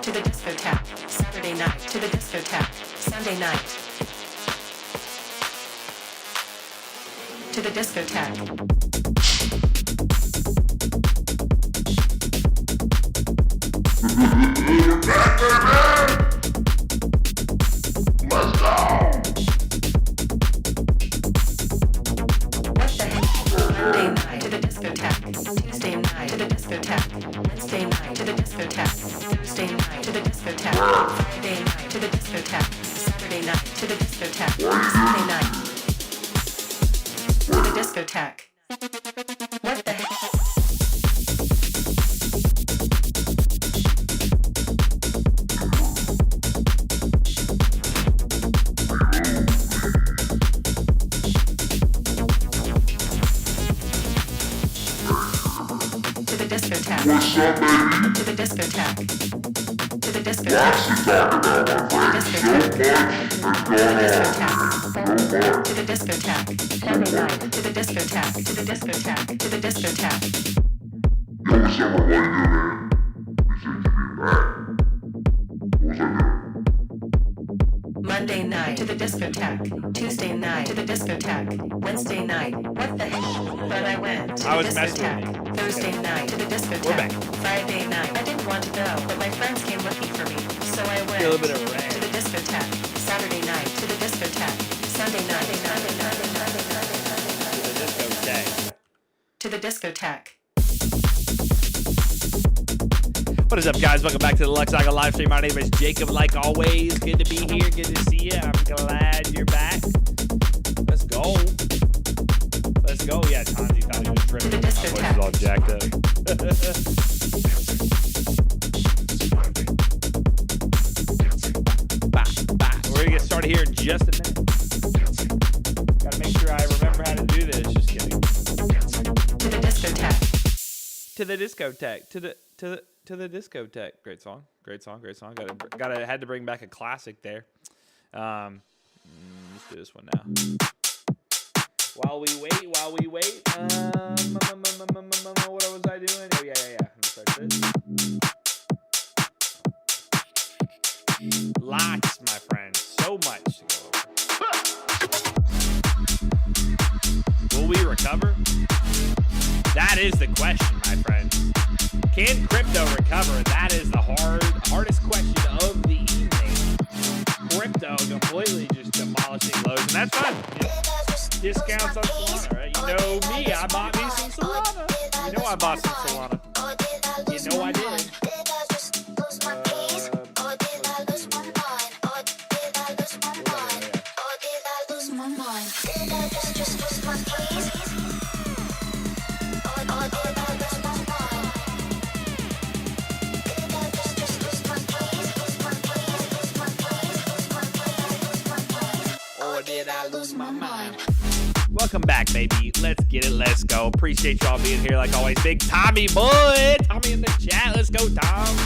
To the discotheque. Saturday night. To the discotheque. Sunday night. To the discotheque. Let's go! What the heck? Monday night to the discotheque. Tuesday night to the discotheque. Wednesday night to the discotheque. Thursday night to the discotheque. Friday night to the discotheque. Saturday night to the discotheque. Sunday night to the discotheque. What the heck? What's up, baby? To the discotheque. To the discotheque. Lots to talk about, my friend. So much has gone on. To the discotheque. Sunday night. To the discotheque. To the discotheque. To the discotheque. Yo, what's up, what are you doing, man? Appreciate you being back. What was I doing? Monday night to the discotheque. Tuesday night to the discotheque. Wednesday night. What the heck? But I went to the discotheque. Thursday night to the discotheque. We're back. Friday night. I didn't want to go, but my friends came looking for me, so I went Feel a bit of rain. to the discotheque. Saturday night to the discotheque. Sunday night to the discotheque. What is up, guys? Welcome back to the LuxAlgo live stream. My name is Jacob. Like always, good to be here. Good to see you. I'm glad you're back. Let's go. Let's go. Yeah, Tanzi thought he was tripping. My voice is all jacked up. We're going to get started here in just a minute. Got to make sure I remember how to do this. Just kidding. To the discotheque. To the discotheque. To the discotheque. Great song. Had to bring back a classic there. Let's do this one now. While we wait. What was I doing? Oh, yeah. Let me start this. Lots, my friend. So much to go over. Will we recover? That is the question, my friends. Can crypto recover? That is the hardest question of the evening. Crypto completely just demolishing lows, and that's fine. Discounts on Solana, right? You know me, I bought me some Solana. You know I bought some Solana. You know I did. Did I lose my mind? Welcome back, baby. Let's get it. Let's go. Appreciate y'all being here like always. Big Tommy boy. Tommy in the chat. Let's go, Tom.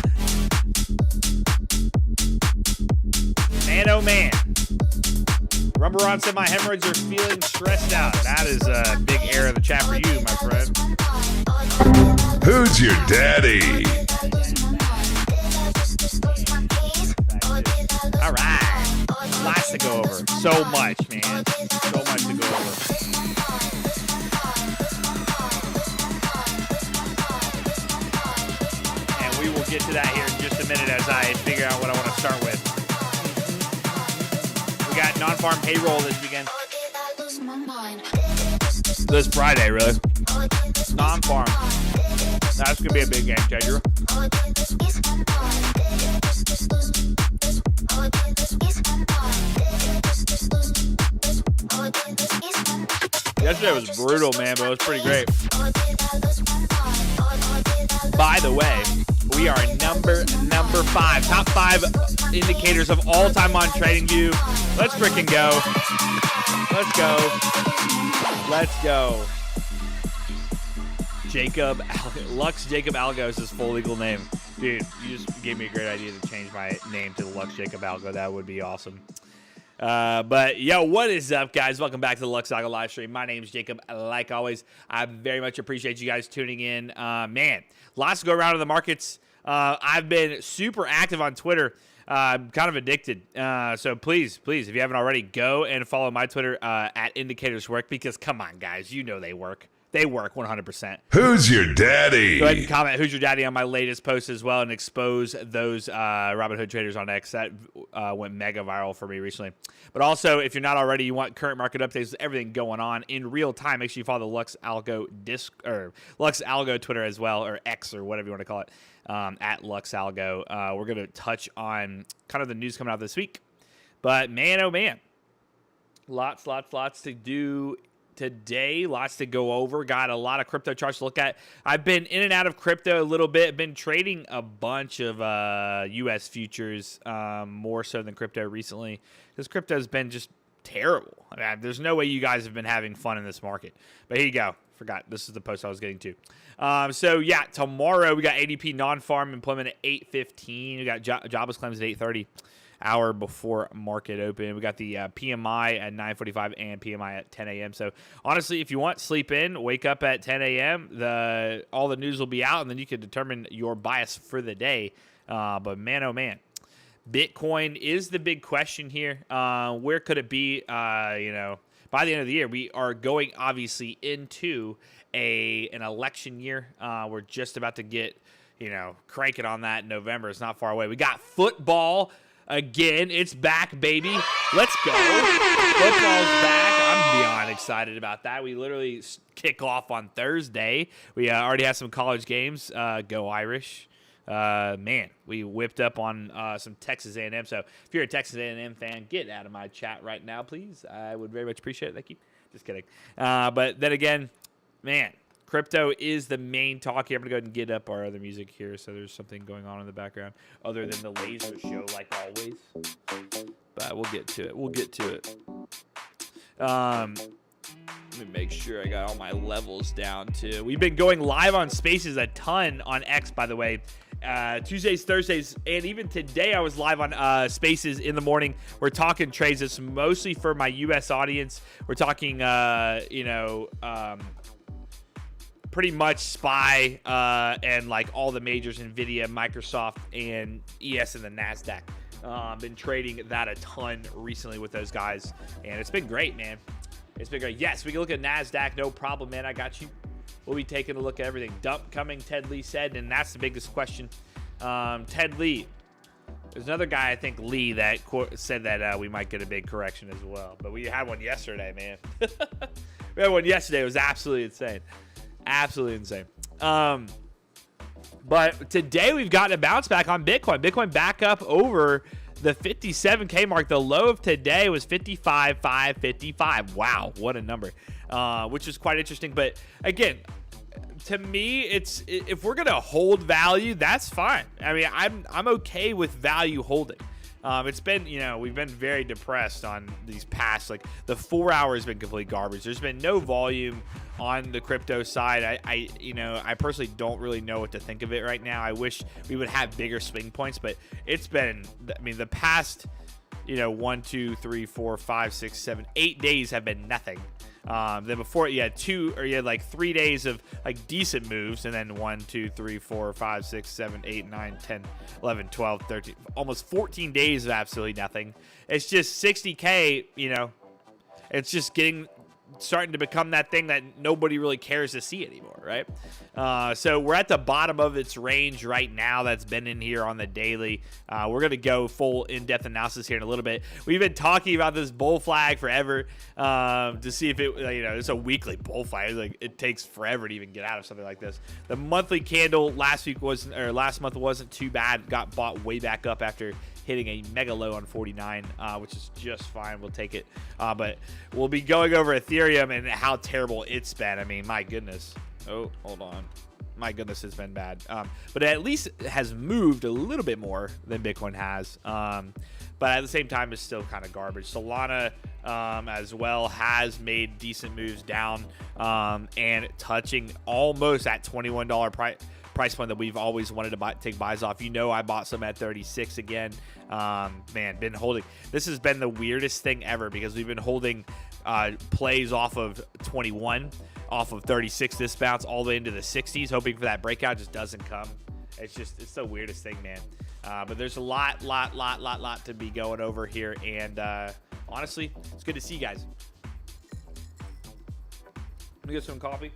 Man, oh man. Rumble Ron said my hemorrhoids are feeling stressed out. That is a big error in the chat for you, my friend. Who's your daddy? All right. Lots to go over. So much, man. So much to go over. And we will get to that here in just a minute as I figure out what I want to start with. We got non-farm payroll this weekend. This Friday, really. Non-farm. That's going to be a big game changer. Yesterday was brutal, man, but it was pretty great. By the way, we are number 5. Top 5 indicators of all time on TradingView. Let's freaking go. Let's go. LuxAlgo is his full legal name. Dude, you just gave me a great idea to change my name to LuxAlgo. That would be awesome. But yo, what is up, guys? Welcome back to the LuxAlgo live stream. My name is Jacob. Like always, I very much appreciate you guys tuning in. Man, lots to go around in the markets. I've been super active on Twitter. I'm kind of addicted. So please, if you haven't already, go and follow my Twitter at Indicators Work, because come on, guys, you know they work. They work 100%. Who's your daddy? Go ahead and comment who's your daddy on my latest post as well, and expose those Robinhood traders on X. That went mega viral for me recently. But also, if you're not already, you want current market updates, everything going on in real time, make sure you follow the LuxAlgo LuxAlgo Twitter as well, or X, or whatever you want to call it, at LuxAlgo. We're going to touch on kind of the news coming out this week. But man, oh man, lots to do today, lots to go over. Got a lot of crypto charts to look at. I've been in and out of crypto a little bit. Been trading a bunch of U.S. futures, more so than crypto recently, because crypto's been just terrible. I mean, there's no way you guys have been having fun in this market. But here you go. Forgot this is the post I was getting to. So yeah, tomorrow we got ADP non-farm employment at 8:15. We got jobless claims at 8:30. Hour before market open. We got the PMI at 9:45 and PMI at 10 a.m. So honestly, if you want, sleep in, wake up at 10 a.m. All the news will be out, and then you can determine your bias for the day. But man, oh man, Bitcoin is the big question here. Where could it be? By the end of the year, we are going obviously into an election year. We're just about to get cranking on that in November. It's not far away. We got football. Again, it's back, baby. Let's go. Football's back. I'm beyond excited about that. We literally kick off on Thursday. We already have some college games. Go Irish. Man, we whipped up on some Texas A&M. So if you're a Texas A&M fan, get out of my chat right now, please. I would very much appreciate it. Thank you. Just kidding. But then again, man, crypto is the main talk here. I'm going to go ahead and get up our other music here, so there's something going on in the background other than the laser show, like always. But we'll get to it. Let me make sure I got all my levels down, too. We've been going live on Spaces a ton on X, by the way. Tuesdays, Thursdays, and even today I was live on Spaces in the morning. We're talking trades. It's mostly for my U.S. audience. We're talking, pretty much SPY and like all the majors, NVIDIA, Microsoft, and ES and the NASDAQ. Been trading that a ton recently with those guys, and it's been great, man. It's been great. Yes, we can look at NASDAQ. No problem, man. I got you. We'll be taking a look at everything. Dump coming, Ted Lee said, and that's the biggest question. Ted Lee. There's another guy, I think Lee, that said that we might get a big correction as well. But we had one yesterday, man. We had one yesterday. It was absolutely insane. Absolutely insane. But today we've gotten a bounce back on Bitcoin. Bitcoin back up over the 57K mark. The low of today was 55,555. Wow, what a number. Which is quite interesting. But again, to me, it's if we're gonna hold value, that's fine. I mean, I'm okay with value holding. It's been, we've been very depressed on these past, like the 4 hours been complete garbage. There's been no volume on the crypto side. I personally don't really know what to think of it right now. I wish we would have bigger swing points, but it's been, the past, 1, 2, 3, 4, 5, 6, 7, 8 days have been nothing. Then before you had like 3 days of like decent moves, and then 1, 2, 3, 4, 5, 6, 7, 8, 9, 10, 11, 12, 13, almost 14 days of absolutely nothing. It's just 60K, it's just starting to become that thing that nobody really cares to see anymore, right? So we're at the bottom of its range right now. That's been in here on the daily. We're going to go full in-depth analysis here in a little bit. We've been talking about this bull flag forever to see if it's a weekly bull flag. Like, it takes forever to even get out of something like this. The monthly candle last month wasn't too bad. Got bought way back up after hitting a mega low on 49, which is just fine. We'll take it. But we'll be going over Ethereum and how terrible it's been. I mean, my goodness. Oh, hold on. My goodness, it's been bad. But at least it has moved a little bit more than Bitcoin has. But at the same time, it's still kind of garbage. Solana as well has made decent moves down and touching almost at $21 price point that we've always wanted to take buys off. I bought some at 36 again. Man, been holding. This has been the weirdest thing ever because we've been holding plays off of 21, off of 36 this bounce all the way into the 60s, hoping for that breakout. Just doesn't come. It's the weirdest thing, man. But there's a lot to be going over here. And honestly, it's good to see you guys. Let me get some coffee.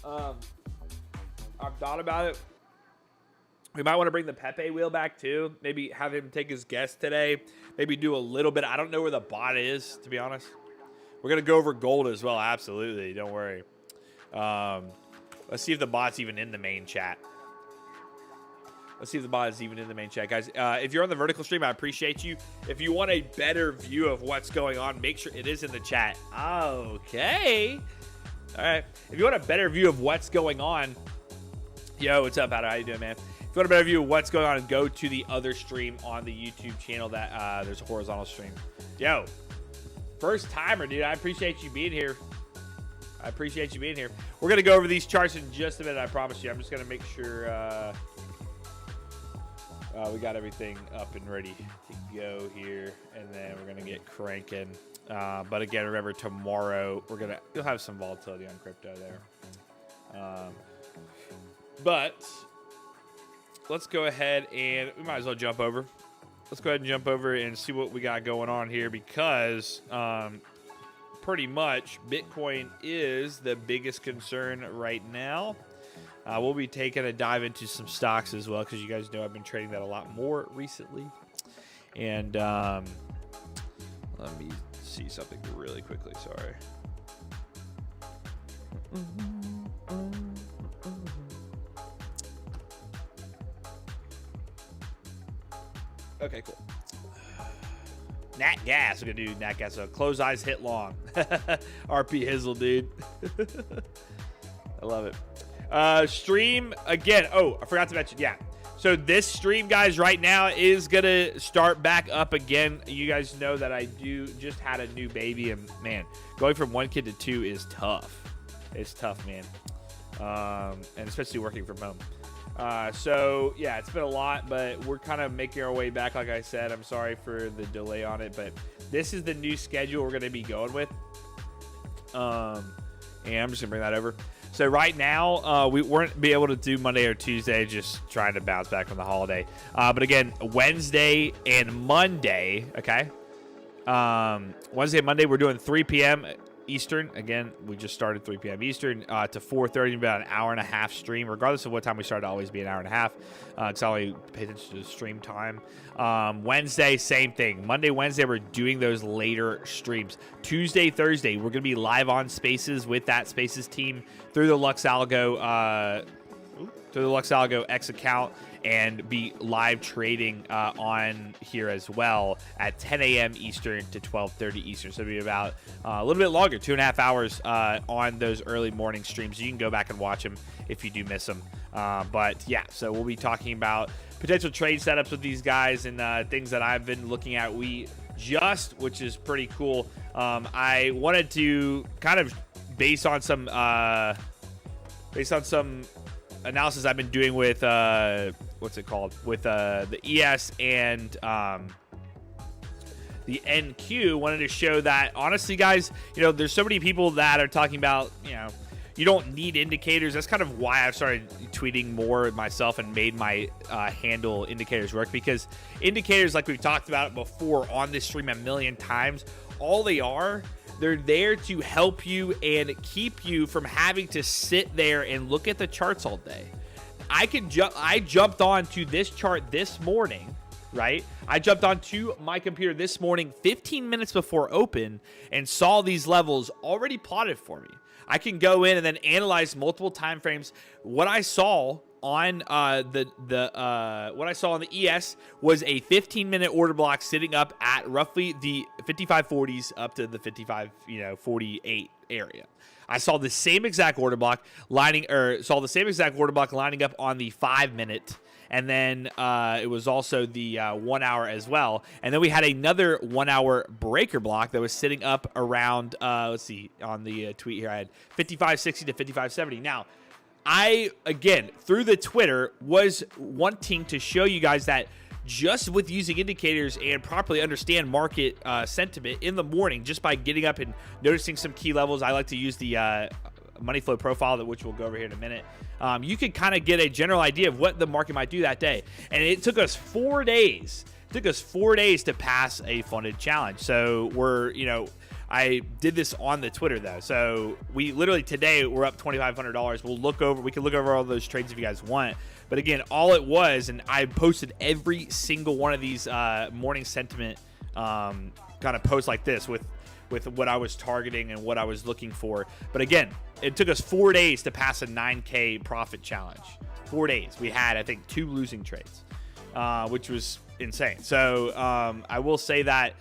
I've thought about it. We might want to bring the Pepe wheel back too. Maybe have him take his guest today. Maybe do a little bit. I don't know where the bot is, to be honest. We're going to go over gold as well. Absolutely. Don't worry. Let's see if the bot's even in the main chat. Let's see if the bot is even in the main chat, guys. If you're on the vertical stream, I appreciate you. If you want a better view of what's going on, make sure it is in the chat. Okay. All right. If you want a better view of what's going on, yo, what's up, Adam? How you doing, man? If you want a better view of what's going on, go to the other stream on the YouTube channel. That there's a horizontal stream. Yo, first timer, dude. I appreciate you being here. We're gonna go over these charts in just a minute. I promise you. I'm just gonna make sure we got everything up and ready to go here, and then we're gonna get cranking. But again, remember tomorrow you'll have some volatility on crypto there. But let's go ahead and we might as well jump over. Let's go ahead and jump over and see what we got going on here, because pretty much Bitcoin is the biggest concern right now. We'll be taking a dive into some stocks as well, because you guys know I've been trading that a lot more recently. And let me see something really quickly. Sorry. Okay, cool. Nat gas. We're gonna do nat gas. So close eyes, hit long. RP Hizzle, dude. I love it. Stream again. Oh, I forgot to mention. Yeah. So this stream, guys, right now is gonna start back up again. You guys know that I just had a new baby, and man, going from one kid to two is tough. It's tough, man. And especially working from home. So yeah, it's been a lot, but we're kind of making our way back. Like I said, I'm sorry for the delay on it, but this is the new schedule we're going to be going with. And I'm just gonna bring that over. So right now, we weren't be able to do Monday or Tuesday, just trying to bounce back from the holiday. But again, Wednesday and Monday, okay? Wednesday and Monday, we're doing 3 p.m. Eastern. Again, we just started 3 p.m. Eastern to 4:30, about an hour and a half stream. Regardless of what time we start, it'll always be an hour and a half. It's only pay attention to the stream time. Wednesday, same thing. Monday, Wednesday, we're doing those later streams. Tuesday, Thursday, we're going to be live on Spaces with that Spaces team through the LuxAlgo X account, and be live trading on here as well at 10 a.m. Eastern to 12:30 Eastern. So it'll be about a little bit longer, 2.5 hours on those early morning streams. You can go back and watch them if you do miss them. But yeah, so we'll be talking about potential trade setups with these guys and things that I've been looking at. Which is pretty cool. I wanted to kind of based on some analysis I've been doing with what's it called, with the ES and the NQ. Wanted to show that honestly, guys, there's so many people that are talking about, you don't need indicators. That's kind of why I've started tweeting more myself and made my handle indicators work, because indicators, like we've talked about it before on this stream a million times, all they are, they're there to help you and keep you from having to sit there and look at the charts all day. I jumped onto this chart this morning, right? I jumped onto my computer this morning 15 minutes before open and saw these levels already plotted for me. I can go in and then analyze multiple time frames. What I saw on what I saw on the ES was a 15-minute order block sitting up at roughly the 5540s up to the 5548 area. I saw the same exact order block lining up on the 5-minute, and then it was also the 1 hour as well. And then we had another 1 hour breaker block that was sitting up around let's see, on the tweet here I had 5560 to 5570. Now, I, again, through the Twitter, was wanting to show you guys that just with using indicators and properly understand market sentiment in the morning, just by getting up and noticing some key levels. I like to use the money flow profile, which we'll go over here in a minute, you can kind of get a general idea of what the market might do that day. And it took us 4 days. It took us 4 days to pass a funded challenge. So we're, I did this on the Twitter though. So we literally today we're up $2,500. We can look over all those trades if you guys want. But again, all it was, and I posted every single one of these morning sentiment kind of posts like this with what I was targeting and what I was looking for. But again, it took us 4 days to pass a 9K profit challenge. 4 days. We had, I think, 2 losing trades, which was insane. So I will say that,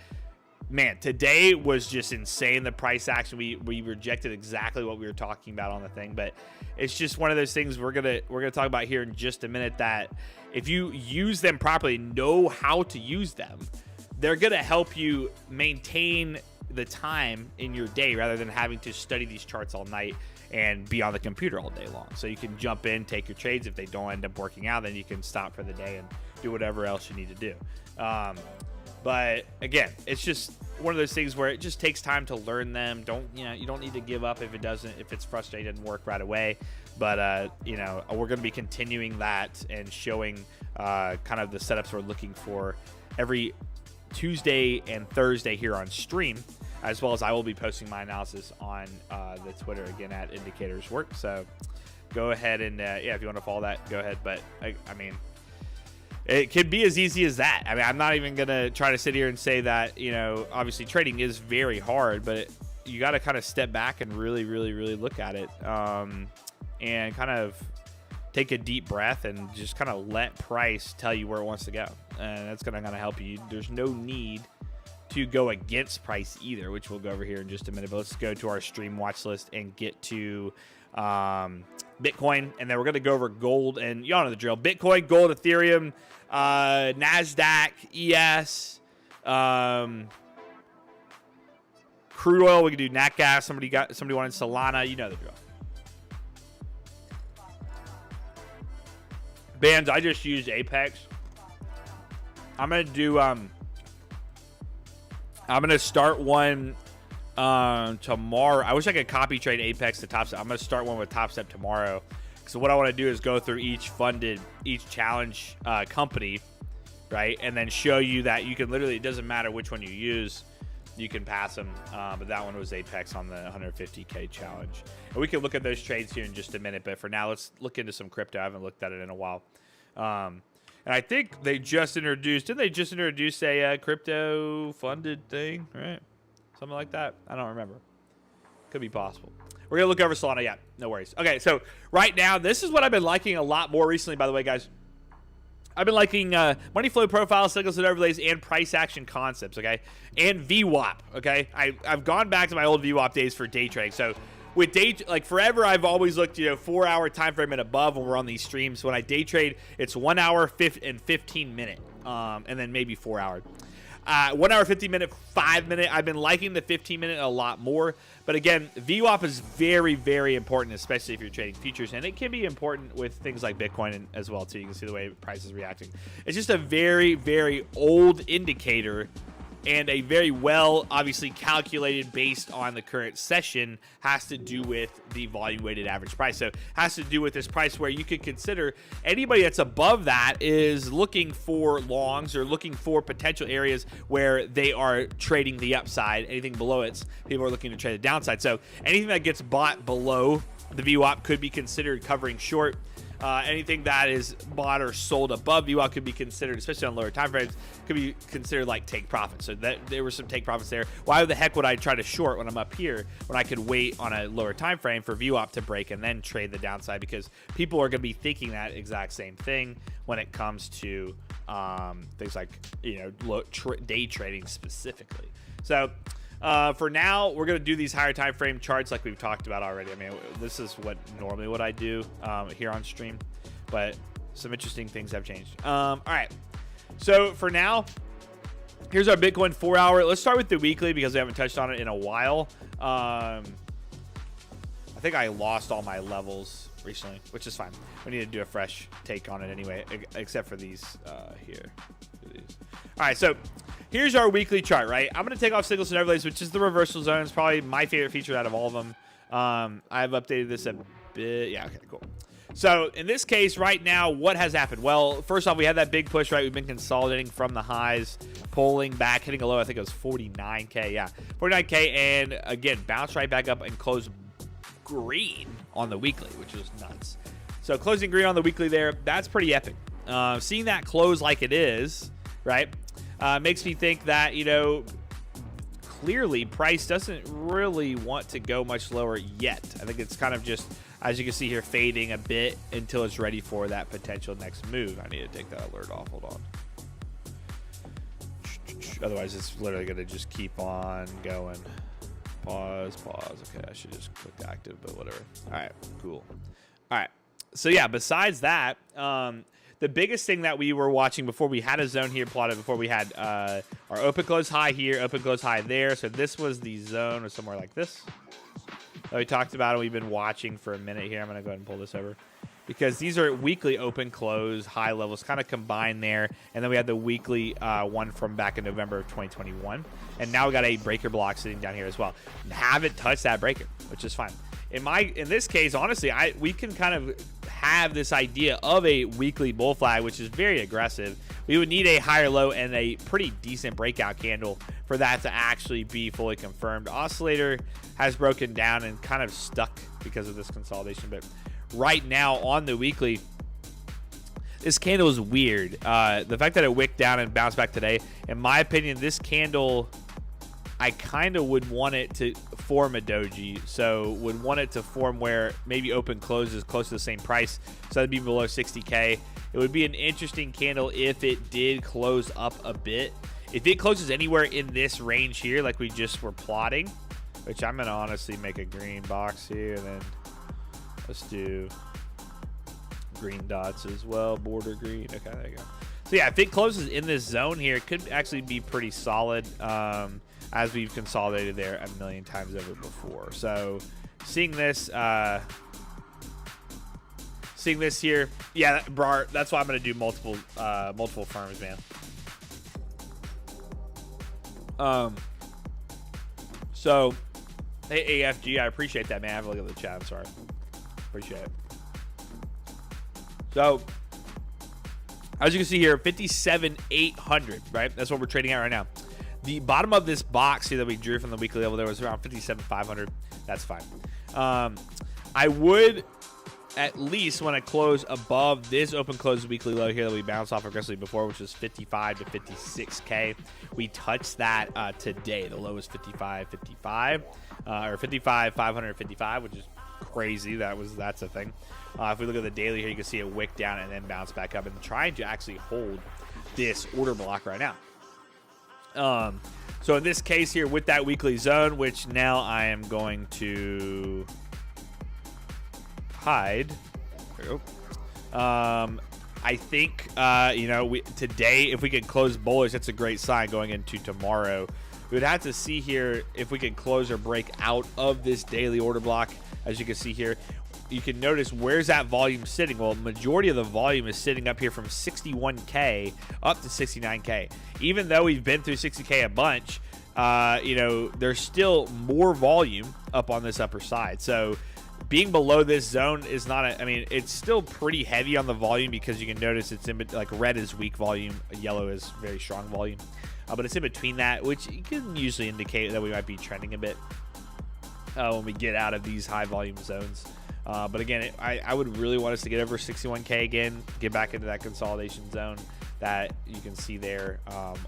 man, today was just insane. The price action, we rejected exactly what we were talking about on the thing, but it's just one of those things we're gonna talk about here in just a minute, that if you use them properly, know how to use them, they're gonna help you maintain the time in your day rather than having to study these charts all night and be on the computer all day long. So you can jump in, take your trades. If they don't end up working out, then you can stop for the day and do whatever else you need to do. But again, it's just one of those things where it just takes time to learn them. You don't need to give up if it's frustrating and work right away. But we're going to be continuing that and showing kind of the setups we're looking for every Tuesday and Thursday here on stream, as well as I will be posting my analysis on the Twitter again at Indicators Work. So go ahead and if you want to follow that, go ahead. But I mean, it can be as easy as that. I mean, I'm not even going to try to sit here and say that, obviously trading is very hard, but you got to kind of step back and really, really, really look at it and kind of take a deep breath and just kind of let price tell you where it wants to go. And that's going to kind of help you. There's no need to go against price either, which we'll go over here in just a minute. But let's go to our stream watch list and get to Bitcoin, and then we're going to go over gold, and y'all know the drill. Bitcoin, gold, Ethereum, NASDAQ, ES, crude oil. We can do nat gas. Somebody wanted Solana. You know the drill. Bands, I just used Apex. I'm going to do I'm going to start one tomorrow. I wish I could copy trade Apex to Top Step. I'm going to start one with Top Step tomorrow. So what I want to do is go through each challenge company, right? And then show you that you can literally, it doesn't matter which one you use, you can pass them. But that one was Apex on the 150K challenge. And we can look at those trades here in just a minute. But for now, let's look into some crypto. I haven't looked at it in a while. And I think they just introduced, didn't they just introduce a crypto funded thing, right? Something like that. I don't remember. Could be possible. We're going to look over Solana. Yeah, no worries. Okay, so right now, this is what I've been liking a lot more recently, by the way, guys. I've been liking money flow profiles, signals and overlays, and price action concepts, okay? And VWAP, okay? I've gone back to my old VWAP days for day trading. So with forever, I've always looked, 4-hour time frame and above when we're on these streams. When I day trade, it's 1 hour and 15 minute, and then maybe 4 hour. 1 hour, 15 minute, 5 minute. I've been liking the 15 minute a lot more. But again, VWAP is very, very important, especially if you're trading futures. And it can be important with things like Bitcoin as well, too. You can see the way price is reacting. It's just a very, very old indicator, and a very well, obviously, calculated based on the current session, has to do with the volume weighted average price. So has to do with this price where you could consider anybody that's above that is looking for longs or looking for potential areas where they are trading the upside. Anything below it, people are looking to trade the downside. So anything that gets bought below the VWAP could be considered covering short. Anything that is bought or sold above VWAP could be considered, especially on lower time frames, could be considered like take profits. So that there were some take profits there. Why the heck would I try to short when I'm up here when I could wait on a lower time frame for VWAP to break and then trade the downside? Because people are going to be thinking that exact same thing when it comes to things like day trading specifically. So for now, we're going to do these higher time frame charts like we've talked about already. I mean, this is normally what I do here on stream, but some interesting things have changed. All right. So for now, here's our Bitcoin 4 hour. Let's start with the weekly because we haven't touched on it in a while. I think I lost all my levels recently, which is fine. We need to do a fresh take on it anyway, except for these here. All right, so here's our weekly chart, right? I'm going to take off signals and overlays, which is the reversal zone. It's probably my favorite feature out of all of them. I've updated this a bit. Yeah, okay, cool. So in this case right now, what has happened? Well, first off, we had that big push, right? We've been consolidating from the highs, pulling back, hitting a low. I think it was 49K. Yeah, 49K. And again, bounce right back up and close green on the weekly, which is nuts. So closing green on the weekly there, that's pretty epic. Seeing that close like it is, right, makes me think that, you know, clearly price doesn't really want to go much lower yet. I think it's kind of just, as you can see here, fading a bit until it's ready for that potential next move. I need to take that alert off. Hold on. Otherwise, it's literally going to just keep on going. Pause. Okay, I should just click active, but whatever. All right, cool. All right. So, yeah, besides that, the biggest thing that we were watching before we had a zone here plotted, before we had our open close high here, open close high there. So this was the zone or somewhere like this that we talked about and we've been watching for a minute here. I'm going to go ahead and pull this over because these are weekly open close high levels kind of combined there. And then we had the weekly one from back in November of 2021. And now we got a breaker block sitting down here as well. Haven't touched that breaker, which is fine. In this case, honestly, we can kind of have this idea of a weekly bull flag, which is very aggressive. We would need a higher low and a pretty decent breakout candle for that to actually be fully confirmed. Oscillator has broken down and kind of stuck because of this consolidation, but right now on the weekly, this candle is weird. The fact that it wicked down and bounced back today, in my opinion, this candle, I kind of would want it to form a doji. So would want it to form where maybe open closes close to the same price. So that'd be below 60K. It would be an interesting candle if it did close up a bit. If it closes anywhere in this range here, like we just were plotting, which I'm going to honestly make a green box here. And then let's do green dots as well. Border green. Okay, there you go. So yeah, if it closes in this zone here, it could actually be pretty solid. As we've consolidated there a million times over before. So seeing this here, yeah, bro, that's why I'm going to do multiple firms, man. So, hey, AFG, I appreciate that, man. Have a look at the chat. I'm sorry. Appreciate it. So, as you can see here, 57,800, right? That's what we're trading at right now. The bottom of this box here that we drew from the weekly level there was around 57,500. That's fine. I would at least want to close above this open close weekly low here that we bounced off aggressively before, which was 55 to 56K. We touched that today. The low was 55.55 or 55,555, which is crazy. That's a thing. If we look at the daily here, you can see it wick down and then bounce back up and trying to actually hold this order block right now. So in this case here with that weekly zone, which now I am going to hide. There we go. I think, today, if we can close bullish, that's a great sign going into tomorrow. We would have to see here if we can close or break out of this daily order block. As you can see here, you can notice where's that volume sitting. Well, majority of the volume is sitting up here from 61K up to 69K. Even though we've been through 60K a bunch, there's still more volume up on this upper side. So being below this zone is not it's still pretty heavy on the volume because you can notice it's in like red is weak volume, yellow is very strong volume. But it's in between that, which can usually indicate that we might be trending a bit when we get out of these high volume zones. But again, I would really want us to get over 61K again, get back into that consolidation zone that you can see there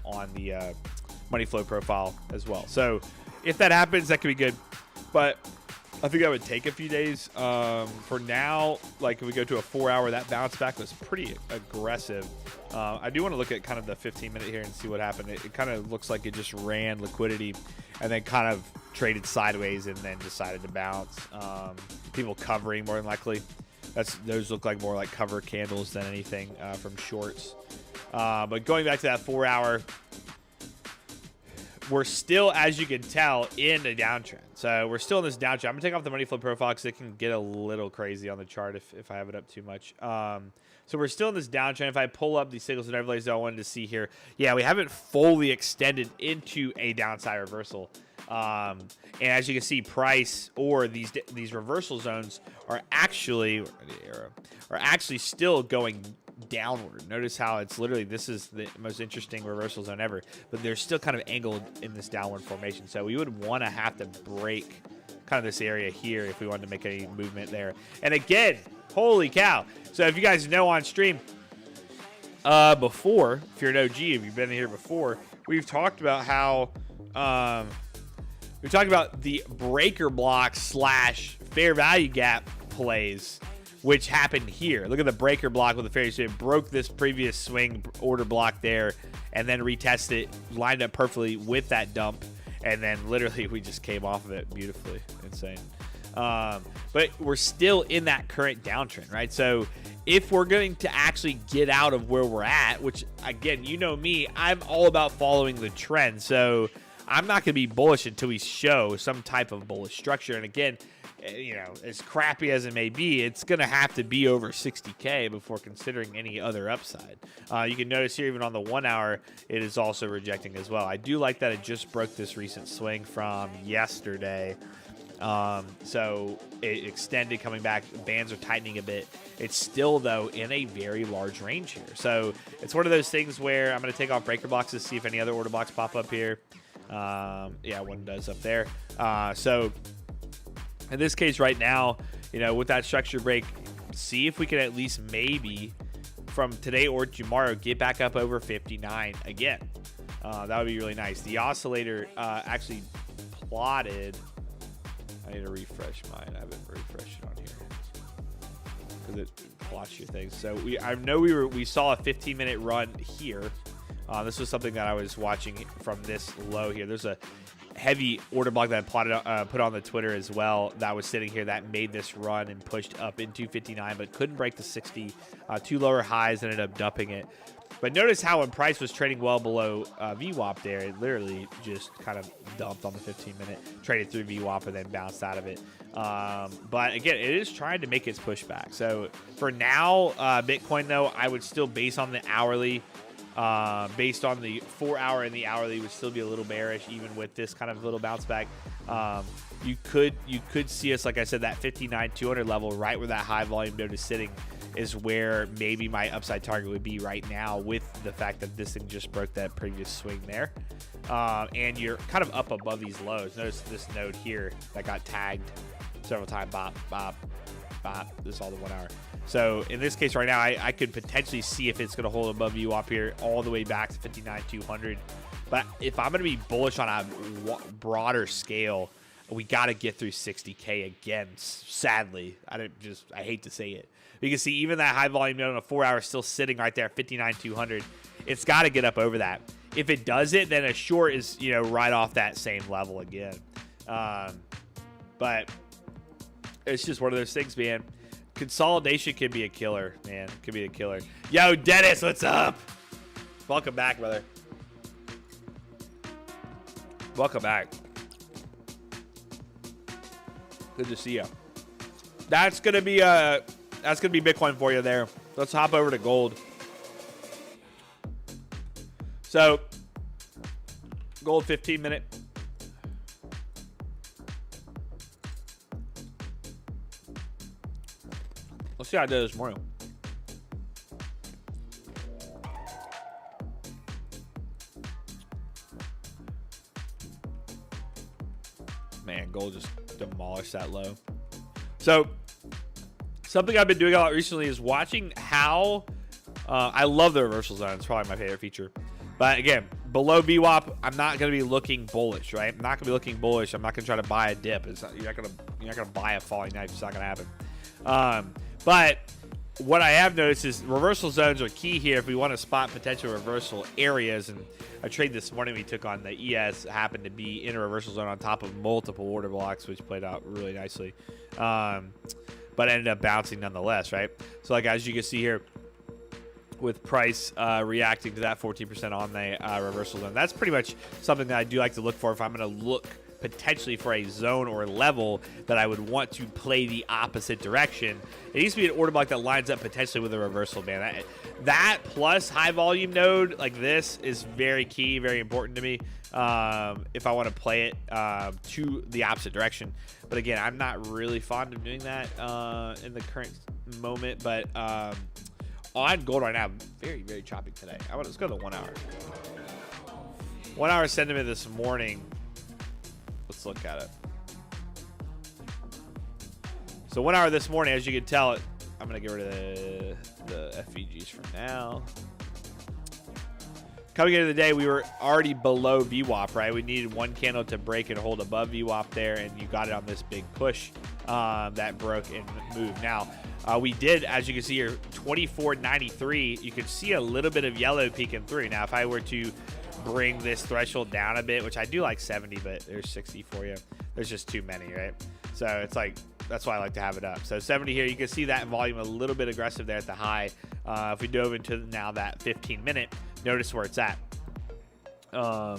on the money flow profile as well. So if that happens, that could be good. But I think that would take a few days. For now, like if we go to a 4-hour, that bounce back was pretty aggressive. I do want to look at kind of the 15-minute here and see what happened. It kind of looks like it just ran liquidity and then kind of traded sideways and then decided to bounce. People covering more than likely. Those look like more like cover candles than anything from shorts. But going back to that 4-hour, we're still, as you can tell, in a downtrend. So we're still in this downtrend. I'm gonna take off the money flow profile because it can get a little crazy on the chart if I have it up too much. So we're still in this downtrend. If I pull up these signals and overlays that I wanted to see here, yeah, we haven't fully extended into a downside reversal. And as you can see, price or these reversal zones are actually still going downward. Notice how it's literally, this is the most interesting reversal zone ever, but they're still kind of angled in this downward formation. So we would want to have to break kind of this area here if we wanted to make any movement there. And again, holy cow. So if you guys know on stream, before, if you're an OG, if you've been here before, we've talked about how, we talked about the breaker block / fair value gap plays, which happened here. Look at the breaker block with the fair value. So it broke this previous swing order block there and then retested it, lined up perfectly with that dump. And then literally we just came off of it beautifully. Insane. But we're still in that current downtrend, right? So if we're going to actually get out of where we're at, which again, you know me, I'm all about following the trend. So I'm not going to be bullish until we show some type of bullish structure. And again, you know, as crappy as it may be, it's going to have to be over 60K before considering any other upside. You can notice here, even on the 1 hour, it is also rejecting as well. I do like that it just broke this recent swing from yesterday. So it extended, coming back. Bands are tightening a bit. It's still, though, in a very large range here. So it's one of those things where I'm going to take off breaker blocks to see if any other order blocks pop up here. Yeah, one does up there. So in this case right now, you know, with that structure break, see if we can at least maybe from today or tomorrow get back up over 59 again. That would be really nice. The oscillator actually plotted. I need to refresh mine. I haven't refreshed it on here because it plots your things. So I know we saw a 15-minute run here. This was something that I was watching from this low here. There's a heavy order block that I put on the Twitter as well that was sitting here that made this run and pushed up into 59, but couldn't break the 60. Two lower highs, ended up dumping it. But notice how when price was trading well below VWAP there, it literally just kind of dumped on the 15-minute, traded through VWAP and then bounced out of it. But again, it is trying to make its pushback. So for now, Bitcoin, though, I would still base on the hourly. Based on the 4 hour and the hourly would still be a little bearish, even with this kind of little bounce back. You could see us, like I said, that 59,200 level, right where that high volume node is sitting, is where maybe my upside target would be right now, with the fact that this thing just broke that previous swing there. And you're kind of up above these lows. Notice this node here that got tagged several times. Bop, bop, bop. This is all the 1 hour. So in this case right now, I could potentially see if it's going to hold above you up here all the way back to 59,200. But if I'm going to be bullish on a broader scale, we got to get through 60K again. Sadly, I hate to say it. You can see even that high volume node on a 4 hour still sitting right there, 59,200. It's got to get up over that. If it does it, then a short is, you know, right off that same level again. But it's just one of those things, man. Consolidation can be a killer, man. It could be a killer. Yo, Dennis, what's up? Welcome back, brother. Welcome back. Good to see you. That's gonna be Bitcoin for you there. Let's hop over to gold. So, gold 15-minute. Let's see how I did this morning. Man, gold just demolished that low. So, something I've been doing a lot recently is watching how I love the reversal zone. It's probably my favorite feature. But again, below VWAP, I'm not going to be looking bullish, right? I'm not going to be looking bullish. I'm not going to try to buy a dip. You're not going to buy a falling knife. It's not going to happen. But what I have noticed is reversal zones are key here if we want to spot potential reversal areas. And a trade this morning we took on the ES happened to be in a reversal zone on top of multiple order blocks, which played out really nicely. But ended up bouncing nonetheless, right? So like as you can see here, with price reacting to that 14% on the reversal zone. That's pretty much something that I do like to look for if I'm going to look potentially for a zone or level that I would want to play the opposite direction. It needs to be an order block that lines up potentially with a reversal band. That plus high volume node like this is very key, very important to me if I want to play it to the opposite direction. But again, I'm not really fond of doing that in the current moment. But on gold right now, very, very choppy today. Let's go to the 1 hour. 1 hour sentiment this morning. Let's look at it. So 1 hour this morning, as you can tell, I'm going to get rid of the FVGs for now. Coming into the day, we were already below VWAP, right? We needed one candle to break and hold above VWAP there, and you got it on this big push that broke and moved. Now, we did, as you can see here, 24.93. You can see a little bit of yellow peeking through. Now, if I were to bring this threshold down a bit, which I do like 70, but there's 60 for you. There's just too many, right? So it's like, that's why I like to have it up. So 70 here, you can see that volume a little bit aggressive there at the high. If we dove into now that 15 minute, notice where it's at. So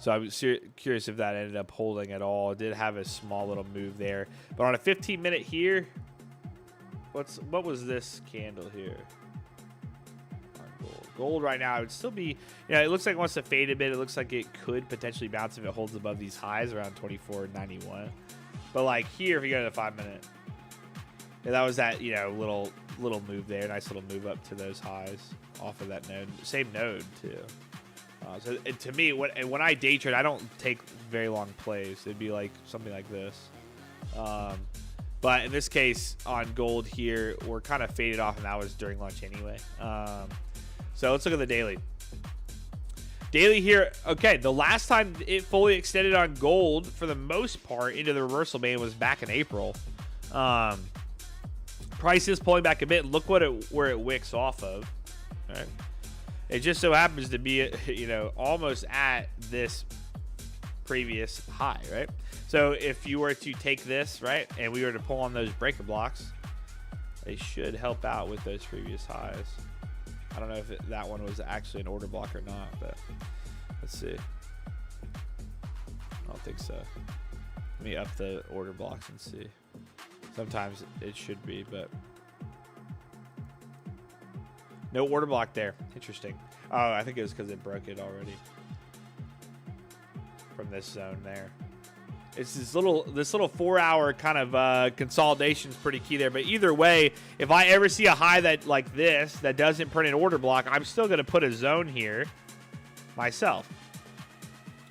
I was curious if that ended up holding at all. It did have a small little move there, but on a 15 minute here, what was this candle here? Gold right now, it would still be, it looks like it wants to fade a bit. It looks like it could potentially bounce if it holds above these highs around 24.91. But like here, if you go to the 5 minute, that was that, little move there. Nice little move up to those highs off of that node. Same node too. So to me, when I day trade, I don't take very long plays. It'd be like something like this. But in this case, on gold here, we're kind of faded off, and that was during lunch anyway. So let's look at the daily. Daily here, okay, the last time it fully extended on gold, for the most part, into the reversal band was back in April. Price is pulling back a bit. Look where it wicks off of. All right. It just so happens to be, almost at this previous high, right? So if you were to take this, right, and we were to pull on those breaker blocks, they should help out with those previous highs. I don't know if that one was actually an order block or not, but let's see. I don't think so. Let me up the order blocks and see. Sometimes it should be, but no order block there. Interesting. Oh, I think it was because it broke it already from this zone there. It's this little 4 hour kind of consolidation is pretty key there. But either way, if I ever see a high that like this that doesn't print an order block, I'm still going to put a zone here myself,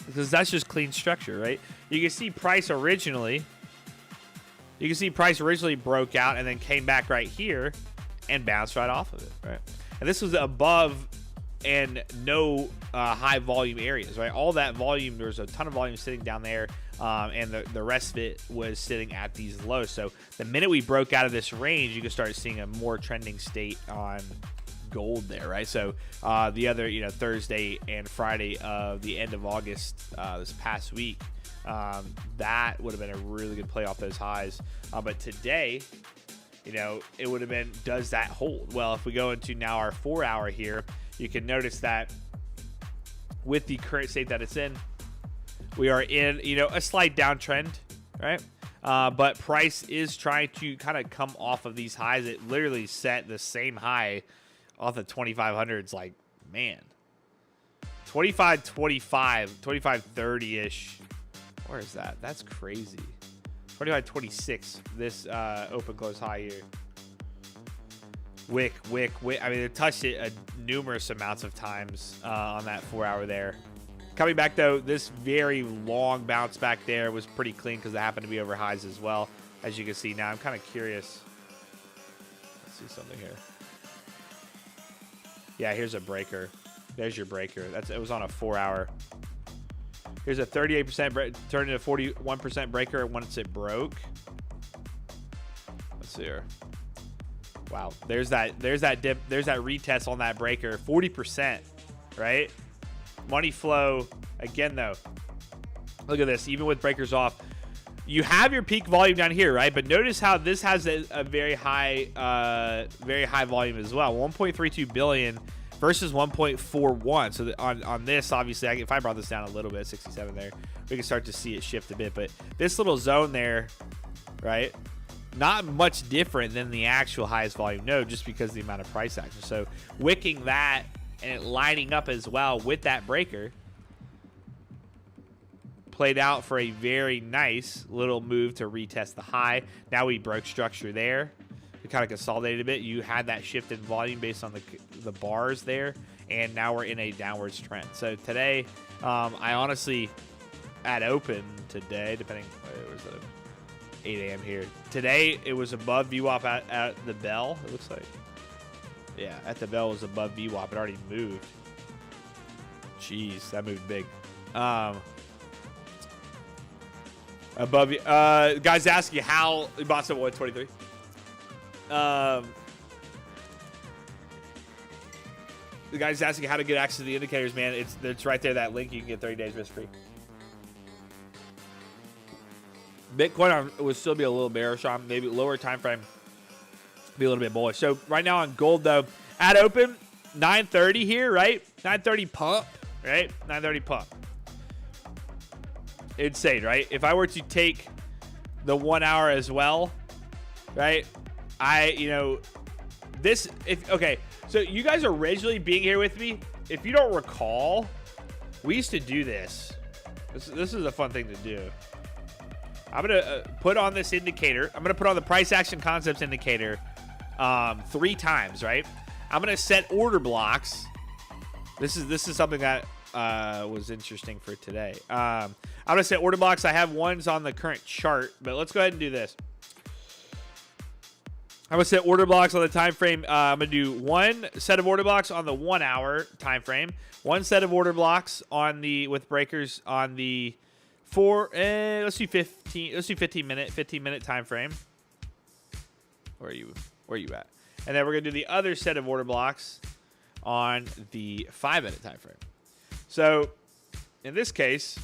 because that's just clean structure, right? You can see price originally. You can see price originally broke out and then came back right here and bounced right off of it, right? And this was above and no high volume areas, right? All that volume, there was a ton of volume sitting down there, and the rest of it was sitting at these lows. So the minute we broke out of this range, you can start seeing a more trending state on gold there, right? So the other, Thursday and Friday of the end of August, this past week, that would have been a really good play off those highs. But today, it would have been, does that hold? Well, if we go into now our 4 hour here, you can notice that with the current state that it's in, we are in, a slight downtrend, right? But price is trying to kind of come off of these highs. It literally set the same high off the 2500s. Like, man, 25.30-ish. Where is that? That's crazy. 25.26. This open close high here. Wick. I mean, it touched it numerous amounts of times on that 4 hour there. Coming back, though, this very long bounce back there was pretty clean because it happened to be over highs as well, as you can see. Now, I'm kind of curious. Let's see something here. Yeah, here's a breaker. There's your breaker. It was on a 4 hour. Here's a 38% turned into 41% breaker once it broke. Let's see here. Wow, there's that dip, there's that retest on that breaker, 40%, right? Money flow again though. Look at this, even with breakers off, you have your peak volume down here, right? But notice how this has a very high volume as well. 1.32 billion versus 1.41. So on this, obviously, if I brought this down a little bit, 67 there, we can start to see it shift a bit. But this little zone there, right? Not much different than the actual highest volume node, just because of the amount of price action. So wicking that and it lining up as well with that breaker played out for a very nice little move to retest the high. Now we broke structure there. We kind of consolidated a bit. You had that shift in volume based on the bars there, and now we're in a downwards trend. So today, I honestly, at open today, depending, where's the 8 a.m. here. Today, it was above VWAP at the bell, it looks like. Yeah, at the bell was above VWAP. It already moved. Jeez, that moved big. Above, guys asking you how you bought some 123. The guy's asking how to get access to the indicators, man. It's right there, that link. You can get 30 days risk free. Bitcoin would still be a little bearish on, maybe lower time frame, be a little bit bullish. So right now on gold though, at open 930 here, right? 930 pump, right? 930 pump. Insane, right? If I were to take the 1 hour as well, right? Okay, so you guys originally being here with me, if you don't recall, we used to do this. This is a fun thing to do. I'm going to put on this indicator. I'm going to put on the price action concepts indicator 3 times, right? I'm going to set order blocks. This is something that was interesting for today. I'm going to set order blocks. I have ones on the current chart, but let's go ahead and do this. I'm going to set order blocks on the time frame. I'm going to do one set of order blocks on the 1 hour time frame, one set of order blocks on the with breakers on the let's do 15 minute time frame. Where are you at? And then we're going to do the other set of order blocks on the 5 minute time frame. So in this case,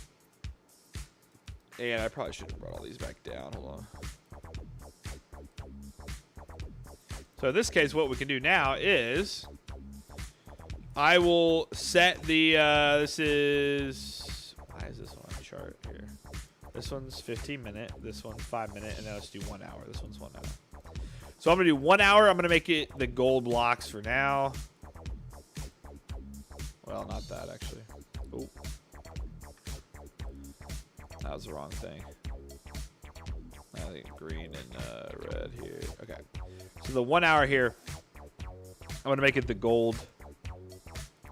and I probably should have brought all these back down. Hold on. So in this case, what we can do now is I will set the, why is this one on chart here? This one's 15 minute, this one's 5 minute, and then let's do 1 hour. This one's 1 hour. So I'm gonna do 1 hour. I'm gonna make it the gold blocks for now. Well, not that actually. Oh, that was the wrong thing. I think green and red here. Okay. So the 1 hour here, I'm going to make it the gold.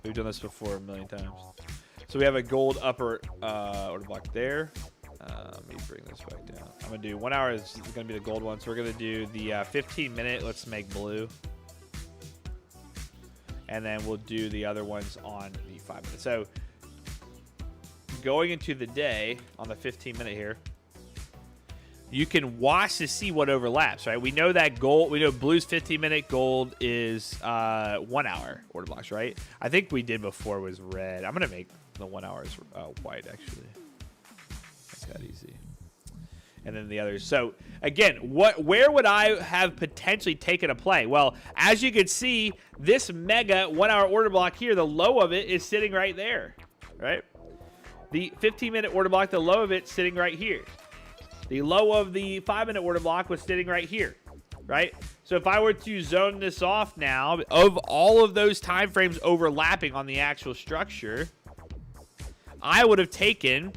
We've done this before a million times. So we have a gold upper order block there. Let me bring this back down. I'm going to do 1 hour is going to be the gold one. So we're going to do the 15 minute. Let's make blue. And then we'll do the other ones on the 5 minute. So going into the day on the 15 minute here, you can watch to see what overlaps, right? We know that gold, we know blue's 15 minute, gold is 1 hour order blocks, right? I think we did before was red. I'm going to make the 1 hours white, actually. That's kind of easy. And then the others. So again, where would I have potentially taken a play? Well, as you can see, this mega 1 hour order block here, the low of it is sitting right there, right? The 15 minute order block, the low of it sitting right here. The low of the 5 minute order block was sitting right here, right? So if I were to zone this off now, of all of those time frames overlapping on the actual structure, I would have taken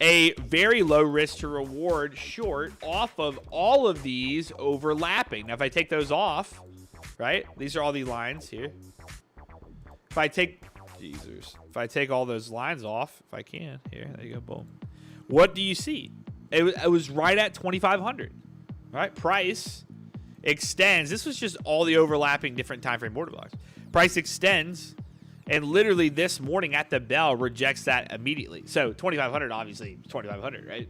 a very low risk to reward short off of all of these overlapping. Now, if I take those off, right? These are all the lines here. If I take, if I take all those lines off, if I can, here, there you go, boom. What do you see? It was right at 2,500, right? Price extends. This was just all the overlapping different time frame order blocks. Price extends, and literally this morning at the bell rejects that immediately. So 2,500, obviously, 2,500, right?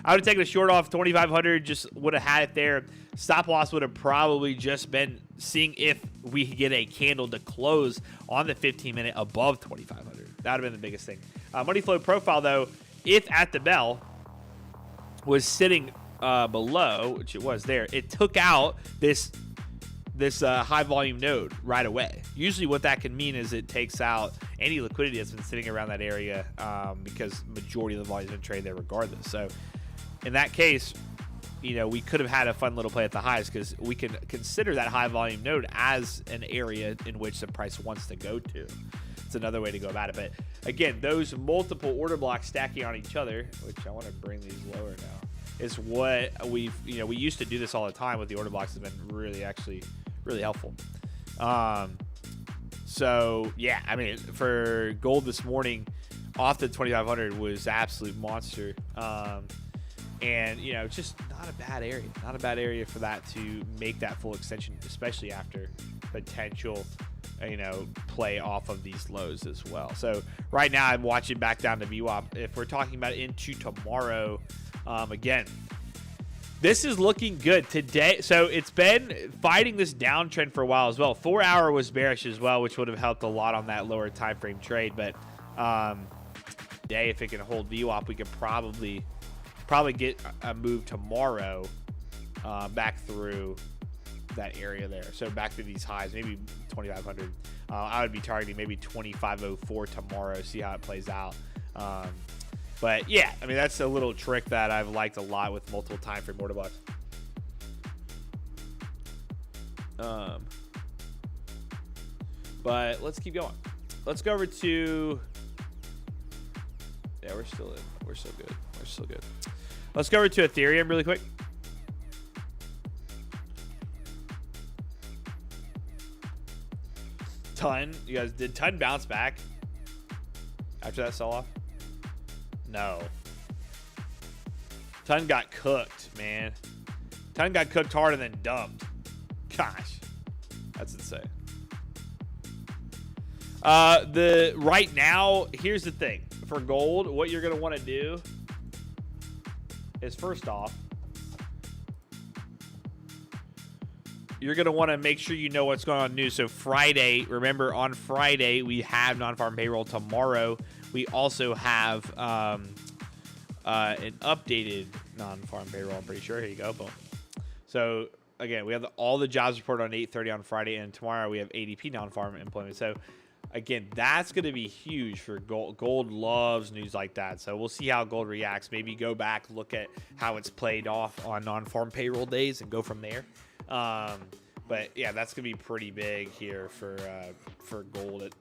I would have taken a short off 2,500, just would have had it there. Stop loss would have probably just been seeing if we could get a candle to close on the 15 minute above 2,500. That would have been the biggest thing. Money flow profile, though, if at the bell, was sitting below, which it was there, it took out this high volume node right away. Usually what that can mean is it takes out any liquidity that's been sitting around that area because majority of the volume has been traded there regardless. So in that case, you know, we could have had a fun little play at the highs because we can consider that high volume node as an area in which the price wants to go to. It's another way to go about it. But again, those multiple order blocks stacking on each other, which I want to bring these lower now, is what we used to do this all the time with the order blocks. Has been really helpful. So yeah, I mean, for gold this morning off the 2500 was absolute monster. And you know, just not a bad area for that to make that full extension, especially after potential, you know, play off of these lows as well. So right now I'm watching back down to VWAP. If we're talking about into tomorrow, again, this is looking good today. So it's been fighting this downtrend for a while as well. 4 hour was bearish as well, which would have helped a lot on that lower time frame trade. But today, if it can hold VWAP, we could probably get a move tomorrow back through that area there. So back to these highs, maybe 2,500. I would be targeting maybe 2,504 tomorrow, see how it plays out. But yeah, I mean, that's a little trick that I've liked a lot with multiple time frame order blocks. But let's keep going. Let's go over to, yeah, we're still good. Let's go over to Ethereum really quick. Ton, you guys, did Ton bounce back after that sell off? No. Ton got cooked, man. Ton got cooked hard and then dumped. Gosh, that's insane. Right now, here's the thing. For gold, what you're gonna want to do is, first off, you're going to want to make sure you know what's going on new. So Friday, remember on Friday, we have non-farm payroll. Tomorrow, we also have an updated non-farm payroll, I'm pretty sure. Here you go. Boom. So again, we have all the jobs reported on 8:30 on Friday, and tomorrow we have ADP non-farm employment. So again, that's going to be huge for gold. Gold loves news like that. So we'll see how gold reacts. Maybe go back, look at how it's played off on non-farm payroll days and go from there. But yeah, that's going to be pretty big here for gold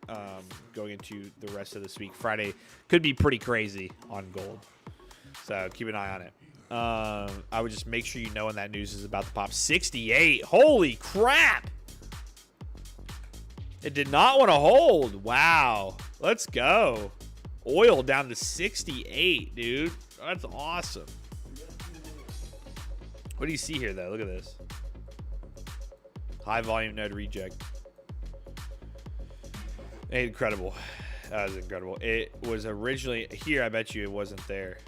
going into the rest of this week. Friday could be pretty crazy on gold. So keep an eye on it. I would just make sure you know when that news is about to pop. 68. Holy crap. It did not want to hold. Wow. Let's go. Oil down to 68, dude. That's awesome. What do you see here, though? Look at this. High volume node reject. Incredible. That was incredible. It was originally here. I bet you it wasn't there.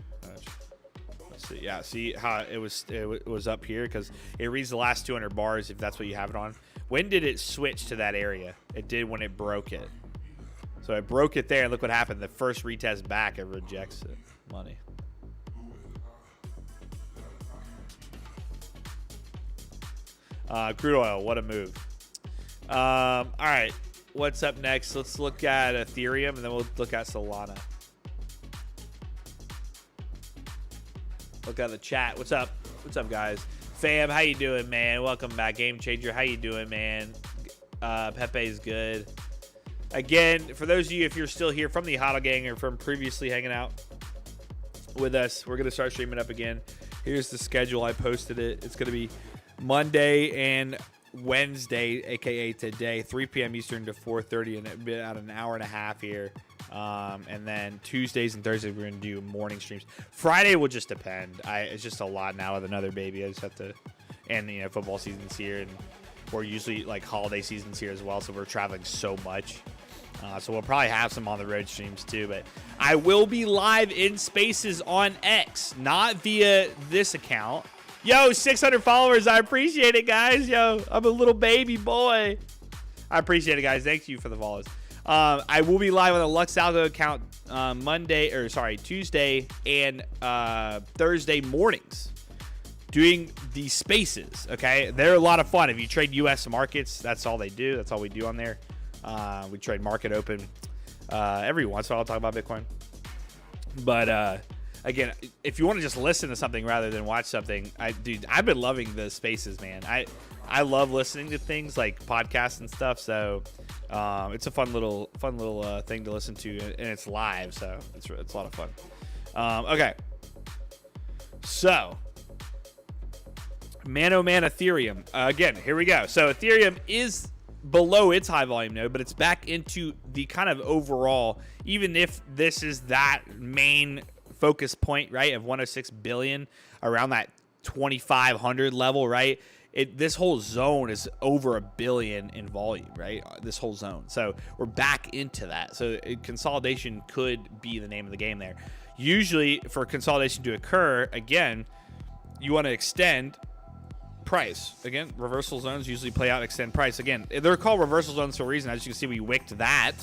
Let's see. Yeah, see how it was up here because it reads the last 200 bars if that's what you have it on. When did it switch to that area? It did when it broke it. So it broke it there, and look what happened. The first retest back, it rejects it. Money. Crude oil, what a move. All right, what's up next? Let's look at Ethereum, and then we'll look at Solana. Look at the chat. What's up? What's up, guys? Fam, how you doing, man? Welcome back. Game Changer, how you doing, man? Pepe's good. Again, for those of you, if you're still here from the Huddle Gang or from previously hanging out with us, we're going to start streaming up again. Here's the schedule. I posted it. It's going to be Monday and Wednesday, a.k.a. today, 3 p.m. Eastern to 4:30, and it'll be about an hour and a half here. And then Tuesdays and Thursdays, we're going to do morning streams. Friday will just depend. It's just a lot now with another baby. I just have to, and you know, football season's here, and we're usually like holiday season's here as well, so we're traveling so much. So we'll probably have some on the road streams too, but I will be live in Spaces on X, not via this account. Yo, 600 followers. I appreciate it, guys. Yo, I'm a little baby boy. I appreciate it, guys. Thank you for the follows. I will be live on the LuxAlgo account Tuesday and Thursday mornings doing these spaces. Okay, they're a lot of fun. If you trade U.S. markets, that's all they do. That's all we do on there. We trade market open every once in a while. I'll talk about Bitcoin, but again, if you want to just listen to something rather than watch something, I've been loving the spaces, man. I love listening to things like podcasts and stuff. So it's a fun little thing to listen to, and it's live, so it's a lot of fun. Okay, so man, oh man, Ethereum. Again, here we go. So Ethereum is below its high volume node, but it's back into the kind of overall, even if this is that main focus point, right, of 106 billion, around that 2,500 level, right? This whole zone is over $1 billion in volume, right? This whole zone. So we're back into that. So consolidation could be the name of the game there. Usually for consolidation to occur, again, you want to extend price. Again, reversal zones usually play out, extend price. Again, they're called reversal zones for a reason. As you can see, we wicked that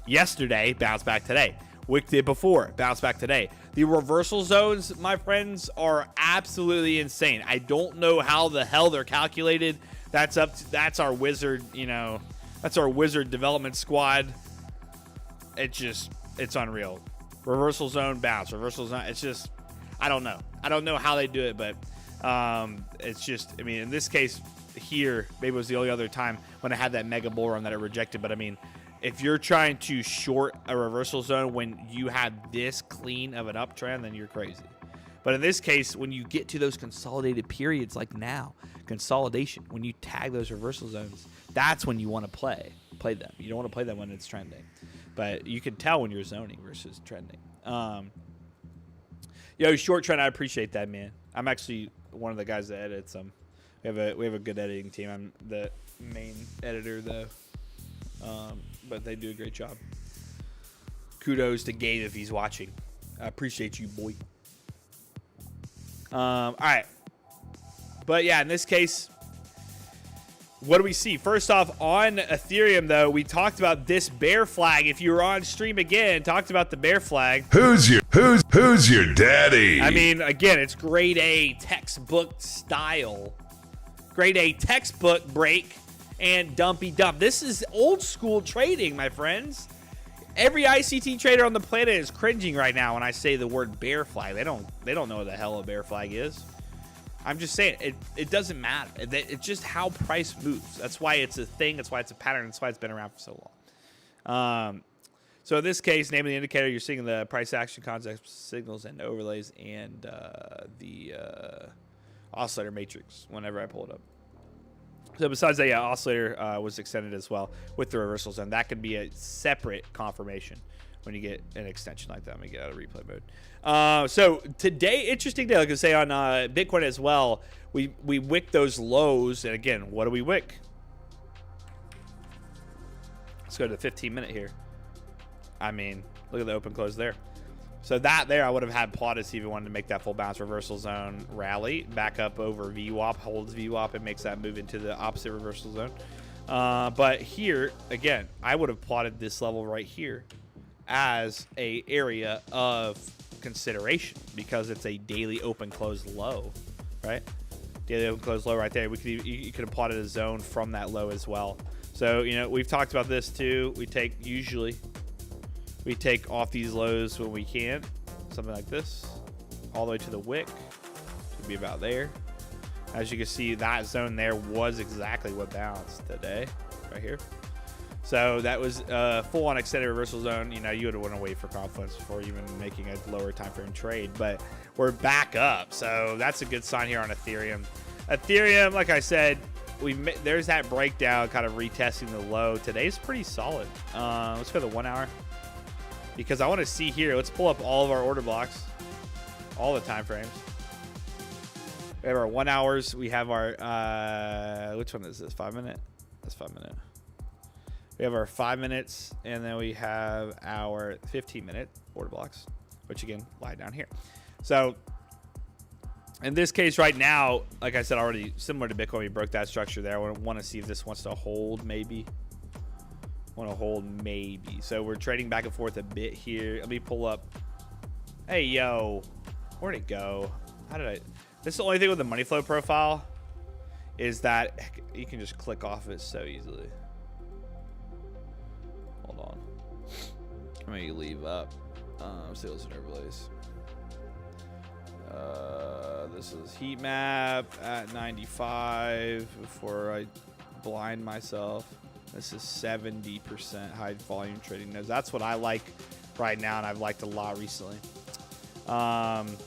yesterday, bounced back today. Wicked it before, bounced back today. The reversal zones, my friends, are absolutely insane. I don't know how the hell they're calculated. That's our wizard, that's our wizard development squad. It's unreal. Reversal zone bounce, reversal zone. It's just, I don't know. I don't know how they do it, but it's just, I mean, in this case here, maybe it was the only other time when I had that mega bull run that I rejected. But I mean, if you're trying to short a reversal zone when you had this clean of an uptrend, then you're crazy. But in this case, when you get to those consolidated periods like now, consolidation, when you tag those reversal zones, that's when you want to play them. You don't want to play them when it's trending. But you can tell when you're zoning versus trending. Short trend, I appreciate that, man. I'm actually one of the guys that edits them. We have a good editing team. I'm the main editor, though. But they do a great job. Kudos to Gabe if he's watching. I appreciate you, boy. All right. But yeah, in this case, what do we see? First off, on Ethereum, though, we talked about this bear flag. If you were on stream again, talked about the bear flag. Who's your daddy? I mean, again, it's grade A textbook style. Grade A textbook break and dumpy dump. This is old school trading, my friends. Every ICT trader on the planet is cringing right now when I say the word bear flag. They don't know what the hell a bear flag is. I'm just saying it doesn't matter. It's just how price moves. That's why it's a thing. That's why it's a pattern. That's why it's been around for so long. So in this case, name of the indicator, you're seeing the price action context signals and overlays and the oscillator matrix whenever I pull it up. So besides that, yeah, oscillator was extended as well with the reversal zone. That could be a separate confirmation when you get an extension like that. Let me get out of replay mode. So today, interesting day, like I say on Bitcoin as well. We wick those lows, and again, what do we wick? Let's go to the 15-minute here. I mean, look at the open close there. So that there, I would have had plotted if you wanted to make that full bounce reversal zone rally back up over VWAP, holds VWAP, and makes that move into the opposite reversal zone. But here, again, I would have plotted this level right here as a area of consideration because it's a daily open close low, right? Daily open close low right there. You could have plotted a zone from that low as well. So, we've talked about this too. We take off these lows when we can, something like this, all the way to the wick. Should be about there. As you can see, that zone there was exactly what bounced today, right here. So that was a full-on extended reversal zone. You would want to wait for confluence before even making a lower time frame trade, but we're back up. So that's a good sign here on Ethereum. Ethereum, like I said, there's that breakdown, kind of retesting the low. Today's pretty solid. Let's go to the 1 hour. Because I want to see here. Let's pull up all of our order blocks, all the time frames. We have our 1 hours. We have our which one is this? 5 minute? That's 5 minute. We have our 5 minutes, and then we have our 15-minute order blocks, which again lie down here. So in this case right now, like I said already, similar to Bitcoin, we broke that structure there. I want to see if this wants to hold maybe. Want to hold maybe. So we're trading back and forth a bit here. Let me pull up. Hey, yo. Where'd it go? How did I... This is the only thing with the money flow profile is that you can just click off it so easily. Hold on. Let me leave up. Sales and overlays. This is heat map at 95 before I blind myself. This is 70% high volume trading nodes. That's what I like right now, and I've liked a lot recently. And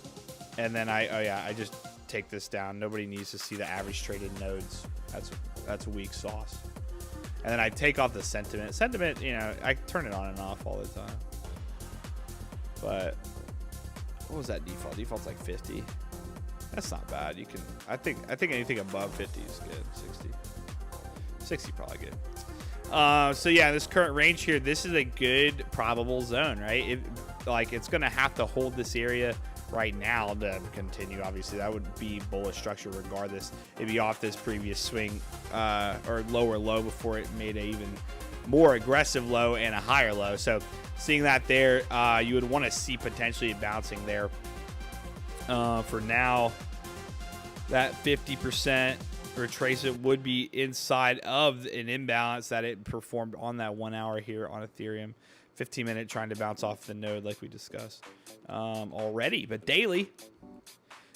then I just take this down. Nobody needs to see the average traded nodes. That's weak sauce. And then I take off the sentiment. Sentiment, you know, I turn it on and off all the time. But what was that default? Default's like 50. That's not bad. You can, I think anything above 50 is good. 60 probably good. So yeah, this current range here, this is a good probable zone, right? It's gonna have to hold this area right now to continue. Obviously, that would be bullish structure regardless. It'd be off this previous swing or lower low before it made a even more aggressive low and a higher low. So seeing that there, you would want to see potentially bouncing there. For now, that 50% retracement would be inside of an imbalance that it performed on that 1 hour here on Ethereum. 15-minute trying to bounce off the node like we discussed already. But daily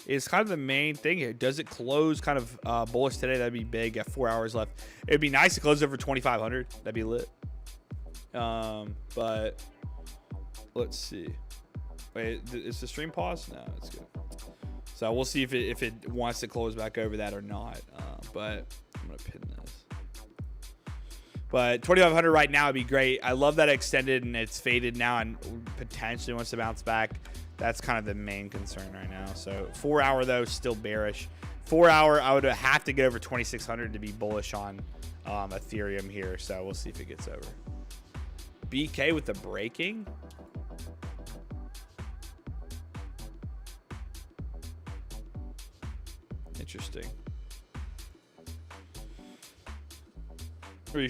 is kind of the main thing here. Does it close kind of bullish today? That'd be big. Got 4 hours left. It'd be nice to close over 2,500. That'd be lit. But let's see. Wait, is the stream paused? No, it's good. So we'll see if it wants to close back over that or not. But I'm gonna pin this. But 2,500 right now would be great. I love that extended and it's faded now and potentially wants to bounce back. That's kind of the main concern right now. So 4 hour though, still bearish. 4 hour, I would have to get over 2,600 to be bullish on Ethereum here. So we'll see if it gets over. BK with the breaking. Interesting.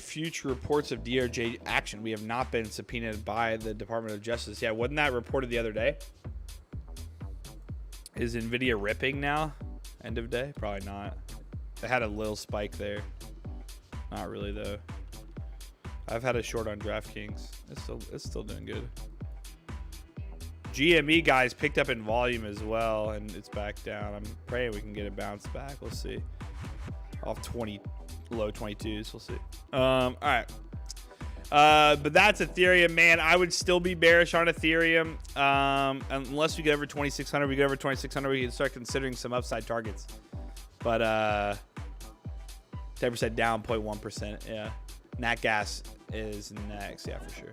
Future reports of DOJ action. We have not been subpoenaed by the Department of Justice. Yeah, wasn't that reported the other day? Is NVIDIA ripping now? End of day? Probably not. They had a little spike there. Not really though. I've had a short on DraftKings. It's still doing good. GME guys picked up in volume as well, and it's back down. I'm praying we can get a bounce back. We'll see. Off 20, low 22s. We'll see. All right. But that's Ethereum, man. I would still be bearish on Ethereum unless we get over 2,600. We get over 2,600, we can start considering some upside targets. But 10% down, 0.1%. Yeah. Nat gas is next. Yeah, for sure.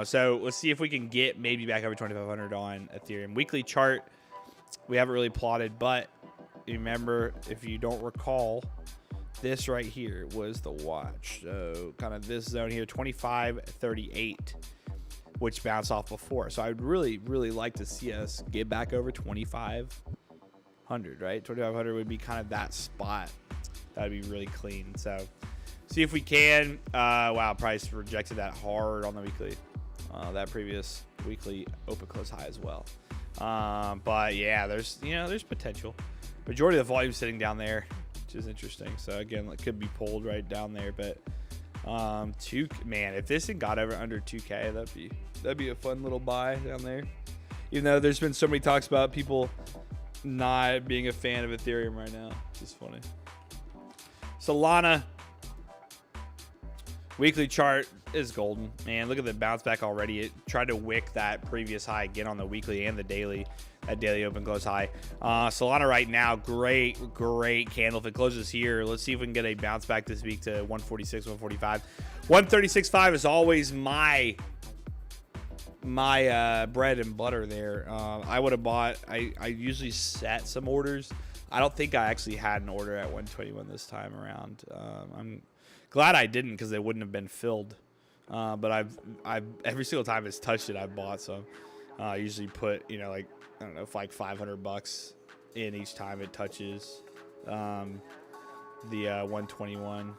So let's see if we can get maybe back over 2,500 on Ethereum. Weekly chart, we haven't really plotted, but remember, if you don't recall, this right here was the watch. So kind of this zone here, 25.38, which bounced off before. So I'd really, really like to see us get back over 2,500, right? 2,500 would be kind of that spot. That would be really clean. So see if we can. Wow, price rejected that hard on the weekly. That previous weekly open close high as well. But yeah, there's potential. Majority of the volume sitting down there, which is interesting. So again, it could be pulled right down there. But man, if this thing got over under 2K, that'd be a fun little buy down there. Even though there's been so many talks about people not being a fan of Ethereum right now, it's just funny. Solana. Weekly chart is golden, man. Look at the bounce back already. It tried to wick that previous high again on the weekly and the daily. That daily open close high. Solana right now, great candle. If it closes here, let's see if we can get a bounce back this week to 146, 145. 136.5 is always my bread and butter there. I would have bought. I usually set some orders. I don't think I actually had an order at 121 this time around. I'm glad I didn't because they wouldn't have been filled. But I've every single time it's touched it, I've bought some. I usually put, like, I don't know, like $500 in each time it touches. the 121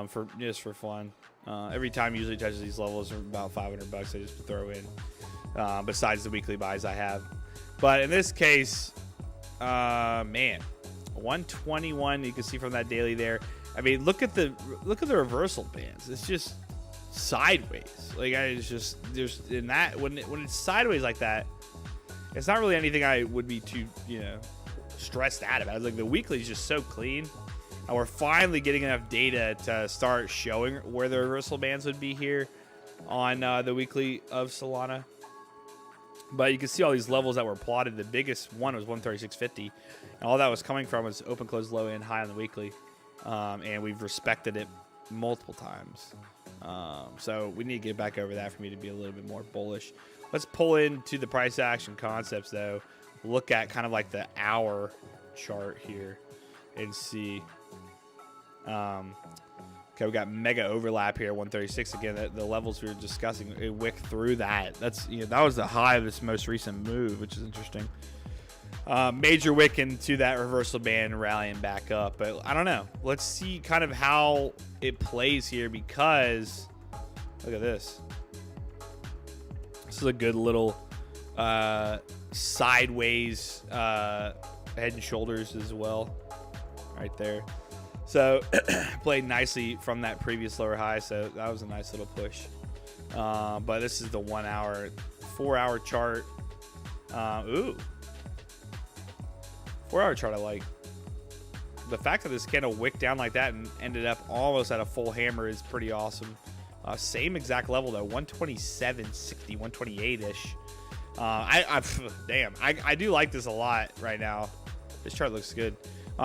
for just for fun. Every time usually touches these levels are about $500 I just throw in, besides the weekly buys I have. But in this case, man, 121 you can see from that daily there. I mean, look at the reversal bands. It's just sideways. Like it's just there's in that when it's sideways like that, it's not really anything I would be too stressed out about. It's like the weekly is just so clean, and we're finally getting enough data to start showing where the reversal bands would be here on the weekly of Solana. But you can see all these levels that were plotted. The biggest one was 136.50, and all that was coming from was open, close, low, and high on the weekly, and we've respected it multiple times. So we need to get back over that for me to be a little bit more bullish. Let's pull into the price action concepts though. Look at kind of like the hour chart here and see. Okay, we got mega overlap here, 136 again. The levels we were discussing, it wicked through that. That's that was the high of this most recent move, which is interesting. Major wick into that reversal band, rallying back up. But I don't know. Let's see kind of how it plays here, because look at this. This is a good little sideways head and shoulders as well, right there. So played nicely from that previous lower high. So that was a nice little push. But this is the 1 hour, 4 hour chart. Ooh. 4 hour chart I like. The fact that this candle wicked down like that and ended up almost at a full hammer is pretty awesome. Same exact level though, 127.60, 128-ish. Damn, I do like this a lot right now. This chart looks good.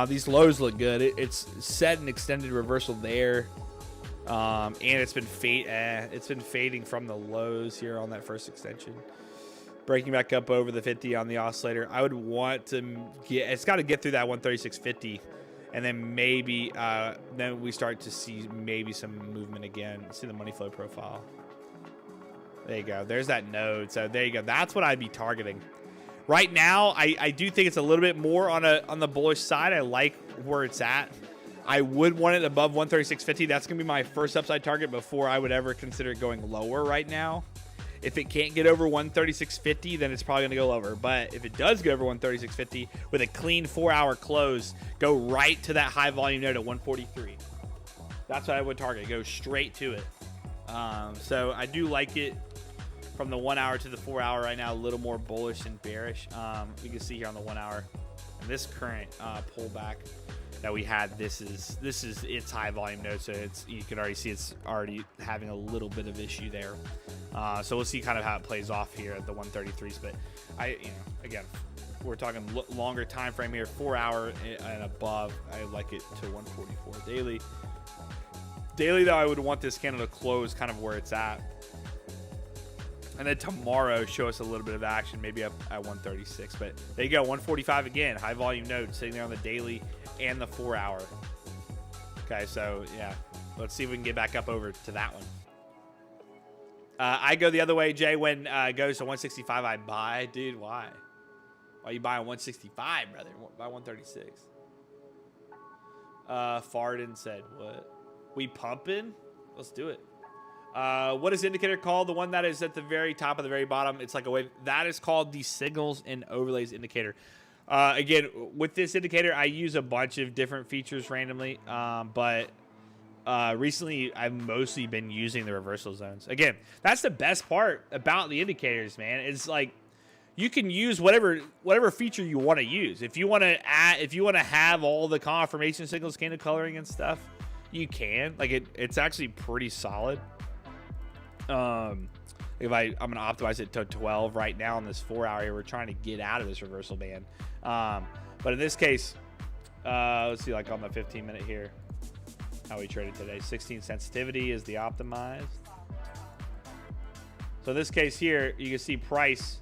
These lows look good. It's set an extended reversal there, and it's been fading from the lows here on that first extension. Breaking back up over the 50 on the oscillator. I would want to it's got to get through that 136.50, and then maybe then we start to see maybe some movement again. See the money flow profile. There you go. There's that node. So there you go. That's what I'd be targeting. Right now, I do think it's a little bit more on the bullish side. I like where it's at. I would want it above 136.50. That's going to be my first upside target before I would ever consider going lower right now. If it can't get over 136.50, then it's probably going to go lower. But if it does get over 136.50 with a clean 4 hour close, go right to that high volume node at 143. That's what I would target. Go straight to it. So I do like it. From the 1 hour to the 4 hour right now, a little more bullish and bearish. We can see here on the 1 hour, and this current pullback that we had, this is its high volume node, so you can already see it's already having a little bit of issue there. So we'll see kind of how it plays off here at the 133s. But again, we're talking longer time frame here, 4 hour and above. I like it to 144 daily. Daily though, I would want this candle to close kind of where it's at. And then tomorrow, show us a little bit of action, maybe up at 136. But there you go, 145 again. High volume node sitting there on the daily and the 4 hour. Okay, so yeah, let's see if we can get back up over to that one. I go the other way, Jay. When it goes to 165, I buy. Dude, why? Why you buying 165, brother? Buy 136. Farden said, what? We pumping? Let's do it. What is the indicator called? The one that is at the very top of the very bottom. It's like a wave. That is called the signals and overlays indicator. Again, with this indicator, I use a bunch of different features randomly. But recently, I've mostly been using the reversal zones. Again, that's the best part about the indicators, man. It's like you can use whatever feature you want to use. If you want to have all the confirmation signals, candle coloring and stuff, you can. Like it's actually pretty solid. If I'm gonna optimize it to 12 right now in this 4 hour here, we're trying to get out of this reversal band. But in this case, let's see, like on the 15-minute here, how we traded today. 16 sensitivity is the optimized. So in this case here, you can see price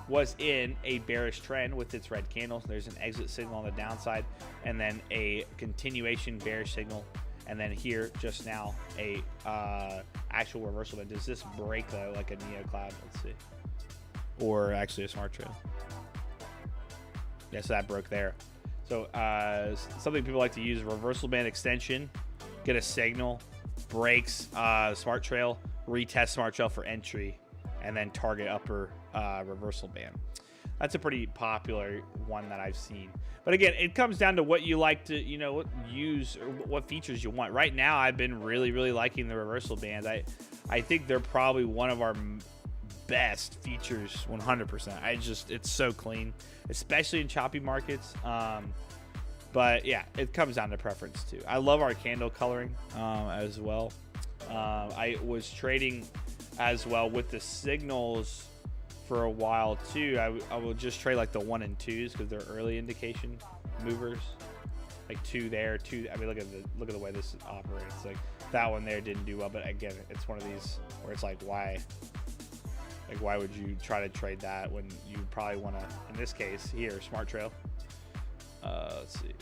was in a bearish trend with its red candles. There's an exit signal on the downside, and then a continuation bearish signal. And then here, just now, a actual reversal. But does this break, though, like a neocloud? Let's see. Or actually a smart trade. Yeah, so that broke there. So something people like to use, reversal band extension, get a signal, breaks smart trail, retest smart trail for entry, and then target upper reversal band. That's a pretty popular one that I've seen. But again, it comes down to what you like to, use or what features you want. Right now, I've been really, really liking the reversal bands. I think they're probably one of our best features, 100%. It's so clean, especially in choppy markets. But yeah, it comes down to preference too. I love our candle coloring as well. I was trading as well with the signals for a while too. I will just trade like the 1 and 2s because they're early indication movers. Like 2 there, 2. I mean, look at the way this operates. Like that one there didn't do well, but again, it's one of these where it's like, why? Like, why would you try to trade that when you probably want to? In this case here, smart trail. Let's see.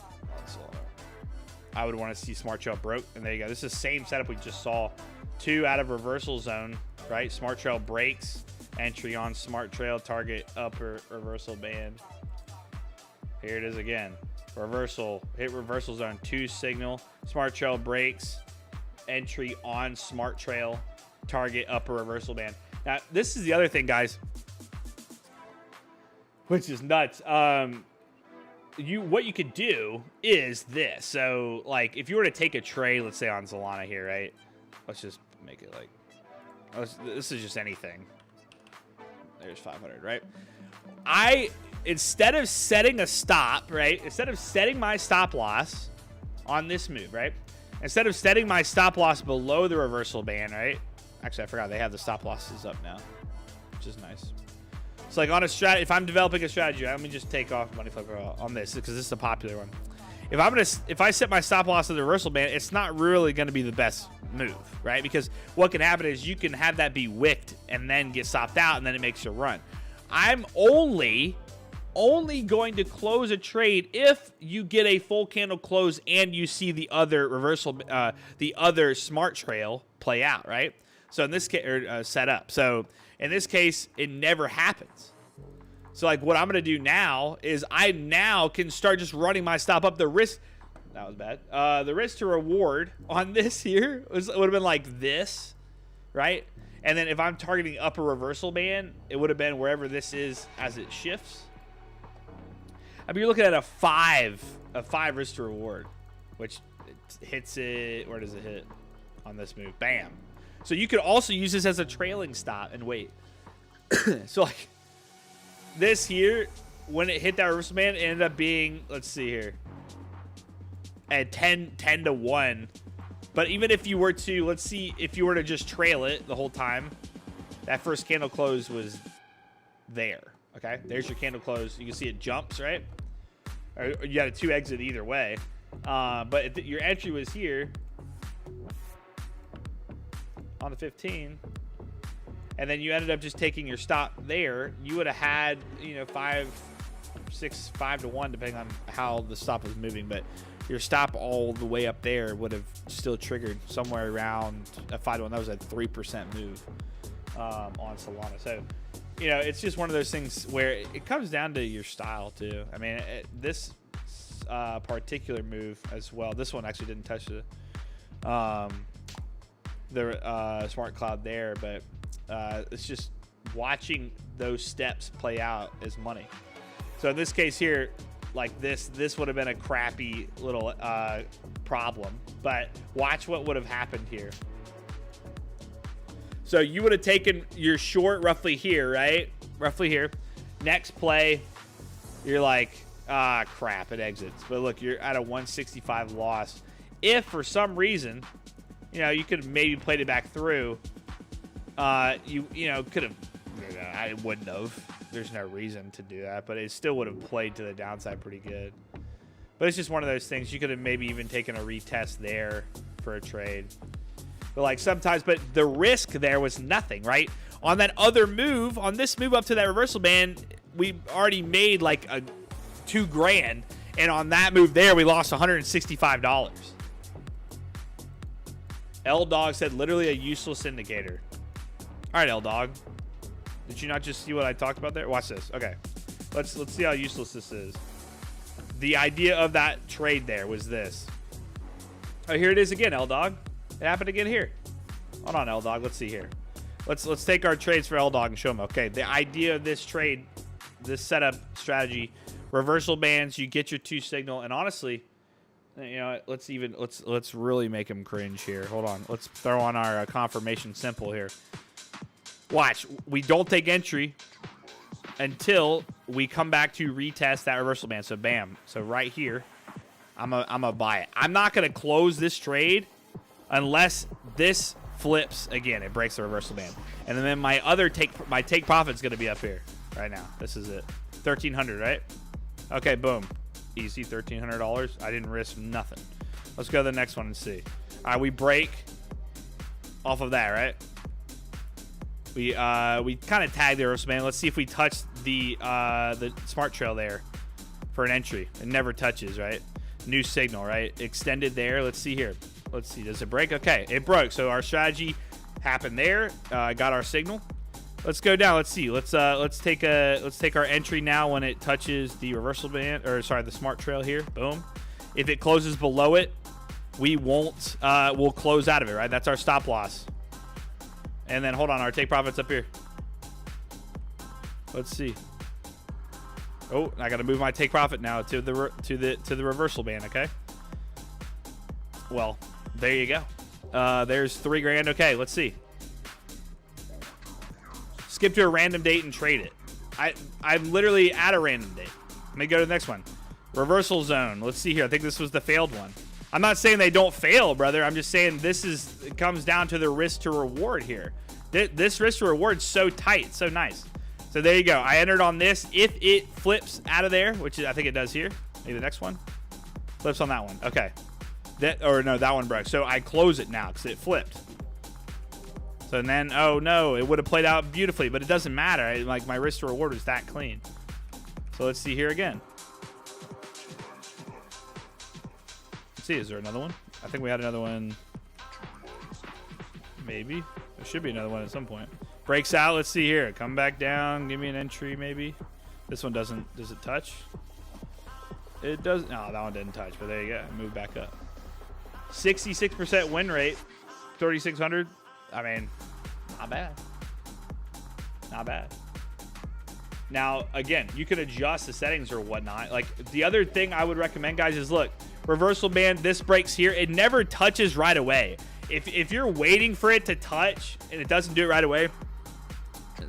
I would want to see smart trail broke, and there you go. This is the same setup we just saw. 2 out of reversal zone, right? Smart trail breaks. Entry on smart trail, target upper reversal band. Here it is again. Reversal, hit reversal zone, 2 signal. Smart trail breaks. Entry on smart trail, target upper reversal band. Now, this is the other thing, guys, which is nuts. What you could do is this. So, like, if you were to take a trade, let's say on Solana here, right? Let's just make it like, this is just anything. There's 500, right? Instead of setting a stop, right? Instead of setting my stop loss on this move, right? Instead of setting my stop loss below the reversal band, right? Actually, I forgot they have the stop losses up now, which is nice. So like on a strat, if I'm developing a strategy, let me just take off money flipper on this because this is a popular one. If I set my stop loss to the reversal band, it's not really going to be the best move, right? Because what can happen is you can have that be wicked and then get stopped out, and then it makes you run. I'm only going to close a trade if you get a full candle close and you see the other reversal, the other smart trail play out, right? So in this case, set up. So in this case, it never happens. So like what I'm going to do now is I now can start just running my stop up. The risk, that was bad. The risk to reward on this here would have been like this, right? And then if I'm targeting upper reversal band, it would have been wherever this is as it shifts. I mean, you're looking at a 5 risk to reward, which hits it. Where does it hit on this move? Bam. So you could also use this as a trailing stop and wait. So like this here, when it hit that reversal band, it ended up being, let's see here, at 10 to 1. But even if you were to, let's see, if you were to just trail it the whole time, that first candle close was there. Okay, there's your candle close. You can see it jumps, right? Or you got a 2 exit either way. But your entry was here on the 15, and then you ended up just taking your stop there. You would have had, 5 to 1, depending on how the stop was moving. But your stop all the way up there would have still triggered somewhere around a 5 to 1. That was a 3% move on Solana. So, it's just one of those things where it comes down to your style too. I mean, this particular move as well. This one actually didn't touch the smart cloud there, but it's just watching those steps play out is money. So in this case here, like this would have been a crappy little problem, but watch what would have happened here. So you would have taken your short roughly here, right? Roughly here. Next play, you're like, crap, it exits. But look, you're at a 165 loss. If for some reason, you could have maybe played it back through, you could have, I wouldn't have. There's no reason to do that, but it still would have played to the downside pretty good. But it's just one of those things. You could have maybe even taken a retest there for a trade. But like sometimes, but the risk there was nothing, right? On that other move, on this move up to that reversal band, we already made like a $2,000, and on that move there, we lost $165. L-Dog said literally a useless indicator. All right, L-Dog. Did you not just see what I talked about there? Watch this. Okay. Let's see how useless this is. the idea of that trade there was this. Oh, here it is again, L-Dog. It happened again here. Hold on, L-Dog. Let's see here. Let's take our trades for L-Dog and show them. Okay, the idea of this trade, this setup strategy, reversal bands, you get your 2 signal, and honestly, you know, let's really make him cringe here. Hold on. Let's throw on our confirmation simple here. Watch. We don't take entry until we come back to retest that reversal band. So bam. So right here, I'm a buy it. I'm not gonna close this trade unless this flips again. It breaks the reversal band, and then my take profit's gonna be up here right now. This is it. 1,300, right? Okay, boom. Easy, $1,300. I didn't risk nothing. Let's go to the next one and see. All right, we break off of that, right? We kind of tagged the reversal band. Let's see if we touch the smart trail there for an entry. It never touches, right? New signal, right? Extended there. Let's see here. Let's see. Does it break? Okay, it broke. So our strategy happened there. Got our signal. Let's go down. Let's see. Let's take our entry now when it touches the reversal band, or sorry, the smart trail here. Boom. If it closes below it, we won't. We'll close out of it, right? That's our stop loss. And then hold on, our take profit's up here. Let's see. Oh, I got to move my take profit now to the reversal band. Okay. Well, there you go. There's $3 grand. Okay, let's see. Skip to a random date and trade it. I'm literally at a random date. Let me go to the next one. Reversal zone. Let's see here. I think this was the failed one. I'm not saying they don't fail, brother. I'm just saying it comes down to the risk to reward here. This risk to reward is so tight, so nice. So there you go. I entered on this. If it flips out of there, which I think it does here, maybe the next one flips on that one. Okay, that one broke. So I close it now because it flipped. So then, oh no, it would have played out beautifully, but it doesn't matter. Like my risk to reward is that clean. So let's see here again. Let's see, is there another one? I think we had another one. Maybe. There should be another one at some point. Breaks out. Let's see here. Come back down. Give me an entry maybe. This one doesn't. Does it touch? It does. No, that one didn't touch, but there you go. Move back up. 66% win rate. 3,600. I mean, not bad. Not bad. Now, again, you can adjust the settings or whatnot. Like, the other thing I would recommend, guys, is look, reversal band, this breaks here. It never touches right away. If you're waiting for it to touch and it doesn't do it right away,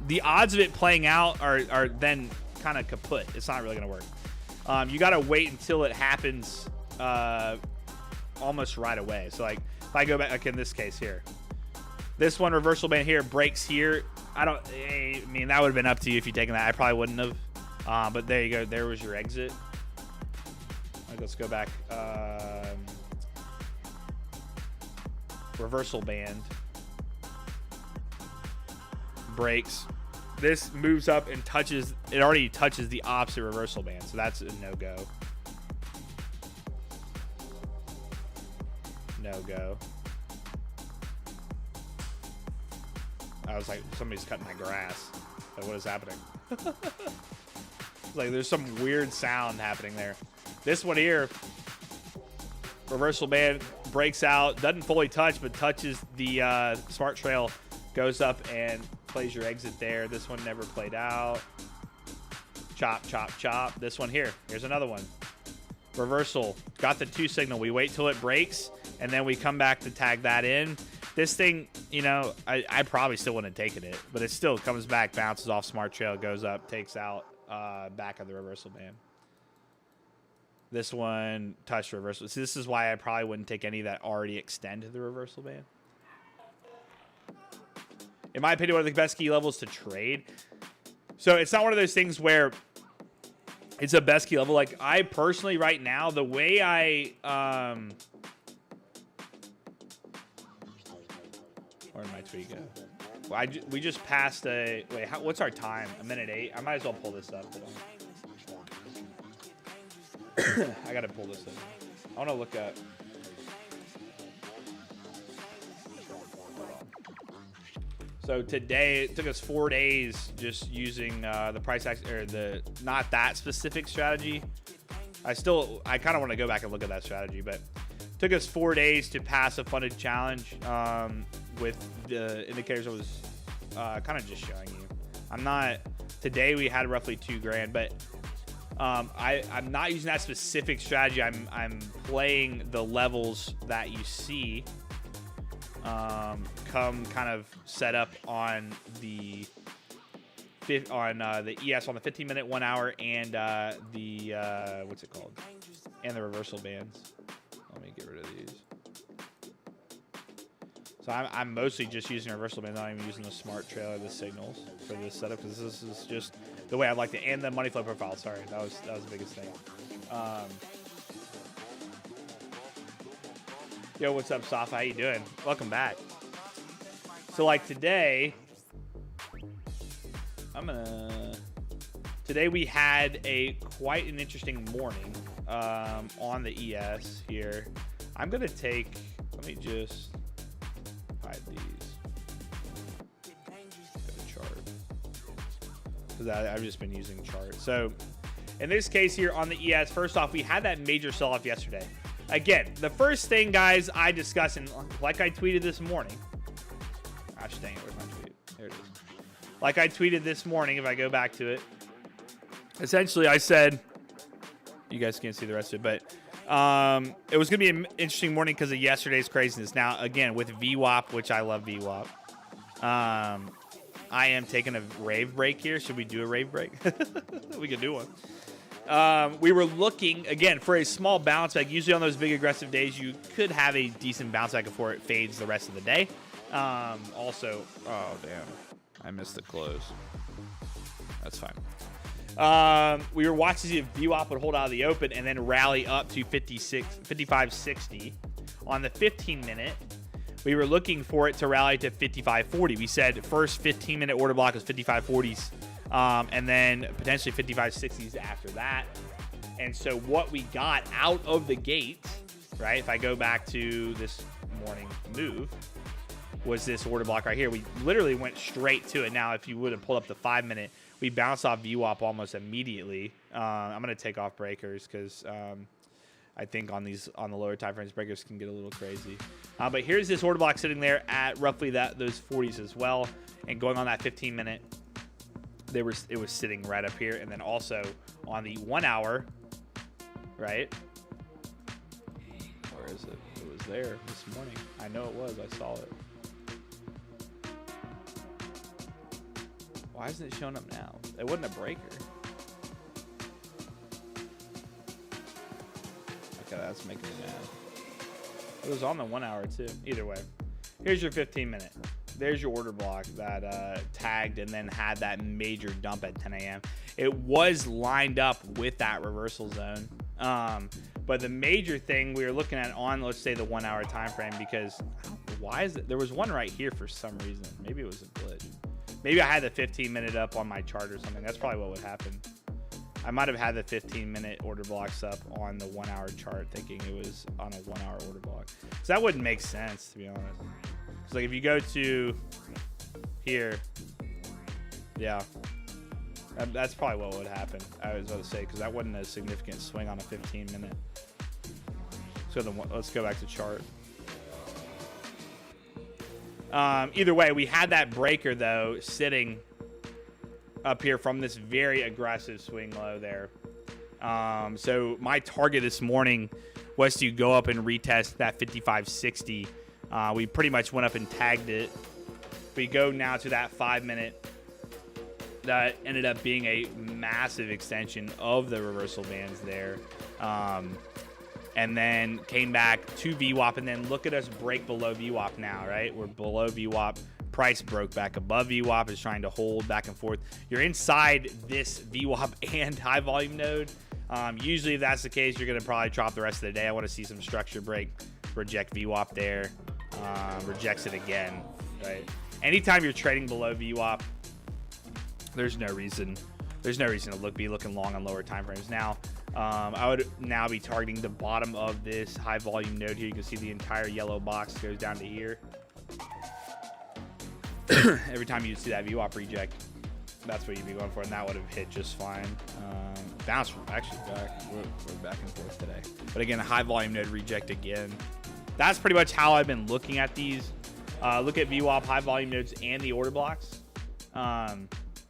the odds of it playing out are then kind of kaput. It's not really going to work. You got to wait until it happens almost right away. So, like, if I go back, like in this case here, this one reversal band here breaks here. I mean, that would have been up to you if you'd taken that. I probably wouldn't have. But there you go. There was your exit. Right, let's go back. Reversal band breaks. This moves up and touches. It already touches the opposite reversal band, so that's a no-go. No-go. I was like, somebody's cutting my grass. Like, what is happening? It's like there's some weird sound happening there. This one here, reversal band breaks out, doesn't fully touch, but touches the smart trail, goes up and plays your exit there. This one never played out. Chop, chop, chop. This one here. Here's another one. Reversal. Got the 2 signal. We wait till it breaks, and then we come back to tag that in. This thing, you know, I probably still wouldn't have taken it, but it still comes back, bounces off smart trail, goes up, takes out back of the reversal band. This one touched reversal. See, this is why I probably wouldn't take any that already extend to the reversal band. In my opinion, one of the best key levels to trade. So it's not one of those things where it's a best key level. Like, I personally right now, the way where did my tweet go? Well, we just passed a... Wait, what's our time? 1:08? I might as well pull this up. I got to pull this up. I want to look up... So today, it took us 4 days just using the price action, or the not that specific strategy. I kind of want to go back and look at that strategy, but took us 4 days to pass a funded challenge with the indicators I was kind of just showing you. Today we had roughly $2,000, but I'm not using that specific strategy. I'm playing the levels that you see come kind of set up on the ES on the 15-minute, 1 hour, and the what's it called, and the reversal bands. Let me get rid of these. So I'm mostly just using reversal bands, not even using the smart trailer, the signals for this setup, because this is just the way I like it, and the money flow profile. Sorry, that was the biggest thing. Yo, what's up, Safa? How you doing? Welcome back. So like today, today we had quite an interesting morning on the ES here. I'm gonna take, let me just hide these. Go to chart, because I've just been using chart. So in this case here on the ES, first off, we had that major sell-off yesterday. Again, the first thing, guys, I discussed, and like I tweeted this morning. Gosh dang it, where's my tweet? There it is. Like I tweeted this morning, if I go back to it, essentially I said, you guys can't see the rest of it, but it was going to be an interesting morning because of yesterday's craziness. Now, again, with VWAP, which I love VWAP, I am taking a rave break here. Should we do a rave break? We could do one. We were looking, again, for a small bounce back. Usually on those big aggressive days, you could have a decent bounce back before it fades the rest of the day. Also, oh, damn. I missed the close. That's fine. We were watching to see if VWAP would hold out of the open and then rally up to 55.60. On the 15-minute, we were looking for it to rally to 55.40. We said first 15-minute order block was 55.40s. And then potentially 55.60s after that. And so what we got out of the gate, right, if I go back to this morning move, was this order block right here. We literally went straight to it. Now, if you would have pulled up the 5-minute, we bounced off VWAP almost immediately. I'm going to take off breakers because I think on the lower time frames, breakers can get a little crazy. But here's this order block sitting there at roughly those 40s as well. And going on that 15-minute, it was sitting right up here. And then also on the 1 hour, right? Where is it? It was there this morning. I know it was. I saw it. Why isn't it showing up now? It wasn't a breaker. Okay, that's making me mad. It was on the 1 hour too. Either way, here's your 15-minute. There's your order block that tagged and then had that major dump at 10 a.m. It was lined up with that reversal zone. But the major thing we were looking at on, let's say, the 1 hour time frame, because why is it? There was one right here for some reason. Maybe it was a glitch. Maybe I had the 15-minute up on my chart or something. That's probably what would happen. I might have had the 15-minute order blocks up on the 1 hour chart thinking it was on a 1 hour order block. So that wouldn't make sense, to be honest. So like if you go to here, yeah, that's probably what would happen. I was about to say, because that wasn't a significant swing on a 15-minute. So then let's go back to chart. Either way, we had that breaker though sitting up here from this very aggressive swing low there. So my target this morning was to go up and retest that 55.60. We pretty much went up and tagged it. We go now to that 5-minute. That ended up being a massive extension of the reversal bands there. And then came back to VWAP, and then look at us break below VWAP now, right? We're below VWAP. Price broke back above VWAP, is trying to hold back and forth. You're inside this VWAP and high volume node. Usually if that's the case, you're going to probably drop the rest of the day. I want to see some structure break, reject VWAP there, rejects it again, right? Anytime you're trading below VWAP, there's no reason to be looking long on lower time frames. Now, I would now be targeting the bottom of this high volume node here. You can see the entire yellow box goes down to here. Every time you see that VWAP reject. That's what you'd be going for, and that would have hit just fine. Bounce actually back. We're back and forth today. But again, high volume node reject again. That's pretty much how I've been looking at these. Look at VWAP, high volume nodes, and the order blocks,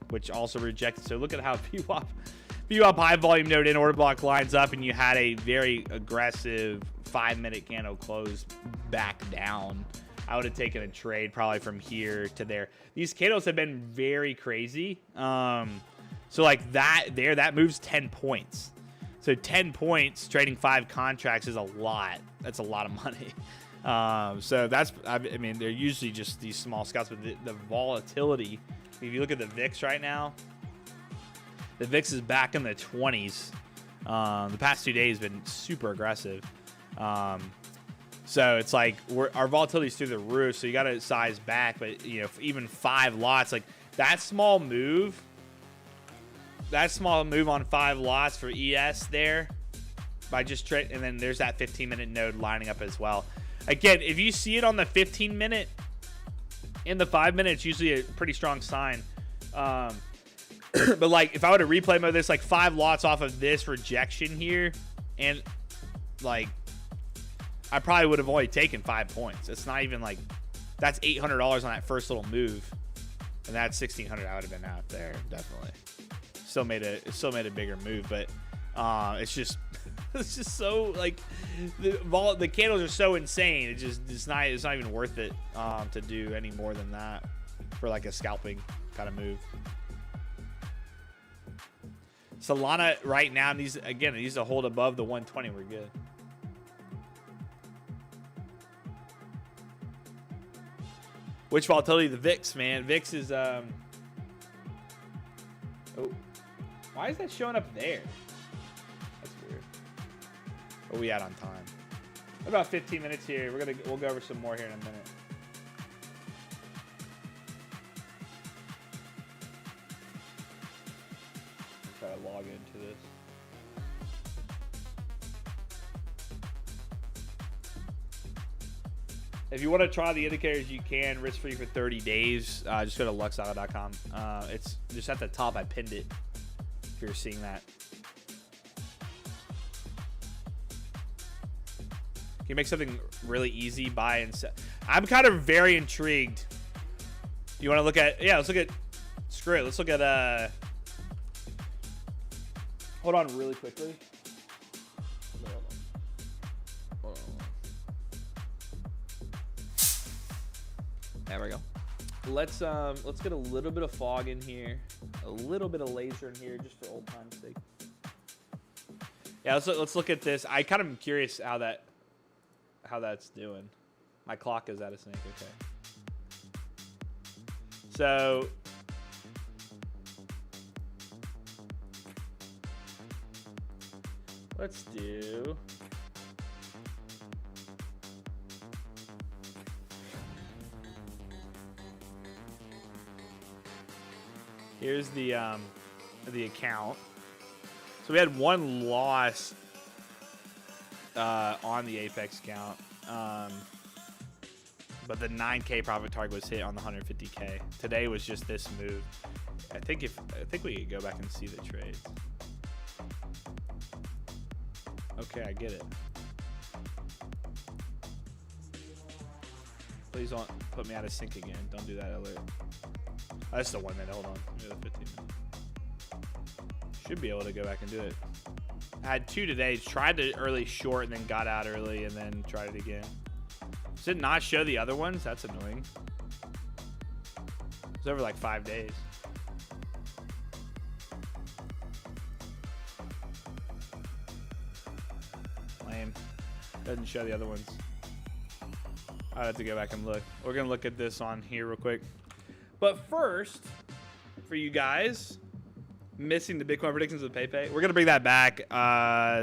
which also rejected. So look at how VWAP high volume node and order block lines up, and you had a very aggressive 5-minute candle close back down. I would have taken a trade probably from here to there. These candles have been very crazy. So like that moves 10 points. So 10 points trading 5 contracts is a lot. That's a lot of money. So that's, I mean, they're usually just these small scalps, but the volatility, if you look at the VIX right now, the VIX is back in the 20s. The past 2 days have been super aggressive. So it's like our volatility is through the roof. So you got to size back, but you know, even 5 lots, like that small move on 5 lots for ES there by just trade, and then there's that 15-minute node lining up as well. Again, if you see it on the 15-minute, in the 5-minute, it's usually a pretty strong sign. But like if I were to replay mode this, like 5 lots off of this rejection here, and like I probably would have only taken 5 points. It's not even like, that's $800 on that first little move, and that's $1,600. I would have been out there definitely. Still made a bigger move, but it's just so like the candles are so insane. It's not even worth it to do any more than that for like a scalping kind of move. Solana right now needs to hold above the 120. We're good. Which volatility? The VIX, man. VIX is oh, why is that showing up there? That's weird. What are we at on time? About 15 minutes here. We'll go over some more here in a minute. Try to log into this. If you want to try the indicators, you can, risk-free for 30 days. Just go to LuxAlgo.com. It's just at the top. I pinned it if you're seeing that. Can you make something really easy, buy and sell? I'm kind of very intrigued. You want to look at, yeah, let's look at, screw it. Let's look at, hold on really quickly. There we go. Let's get a little bit of fog in here, a little bit of laser in here, just for old time's sake. Yeah, let's look at this. I kind of am curious how that's doing. My clock is out of sync. Okay. So let's do. Here's the account. So we had 1 loss on the Apex account, but the 9K profit target was hit on the 150K. Today was just this move. I think we could go back and see the trades. Okay, I get it. Please don't put me out of sync again. Don't do that alert. Oh, that's the 1 minute. Hold on. Maybe the 15 minutes. Should be able to go back and do it. I had 2 today. Tried to early short and then got out early and then tried it again. Does it not show the other ones? That's annoying. It's over like 5 days. Lame. Doesn't show the other ones. I'd have to go back and look. We're going to look at this on here real quick. But first, for you guys missing the Bitcoin predictions with PayPay, we're going to bring that back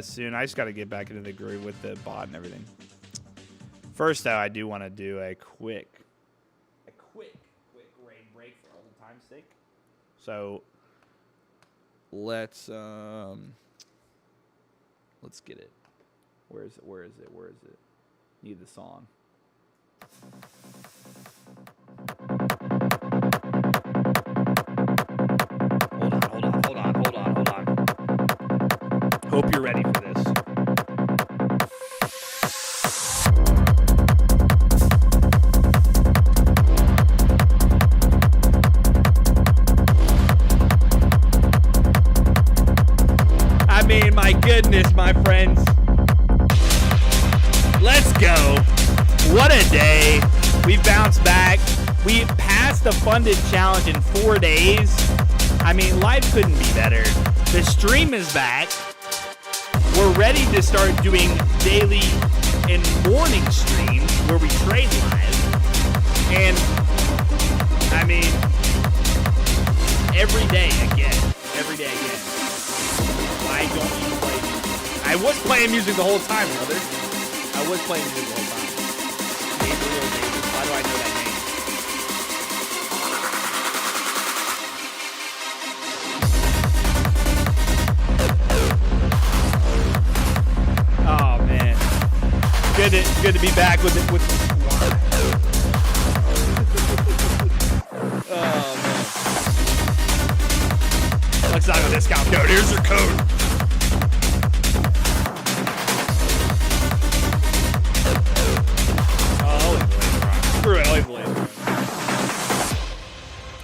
soon. I just got to get back into the groove with the bot and everything. First, though, I do want to do a quick raid break for all the time's sake. So let's get it. Where is it? Need the song. Hope you're ready for this. I mean, my goodness, my friends. Let's go. What a day. We bounced back. We passed the funded challenge in 4 days. I mean, life couldn't be better. The stream is back. We're ready to start doing daily and morning streams where we trade live. And, I mean, every day again. Every day again. Why don't you play music? I was playing music the whole time, brother. I was playing music the whole time. Gabriel Davis. Why do I know that name? Oh man, good to be back with the squad. Oh man. LuxAlgo discount code. Here's your code.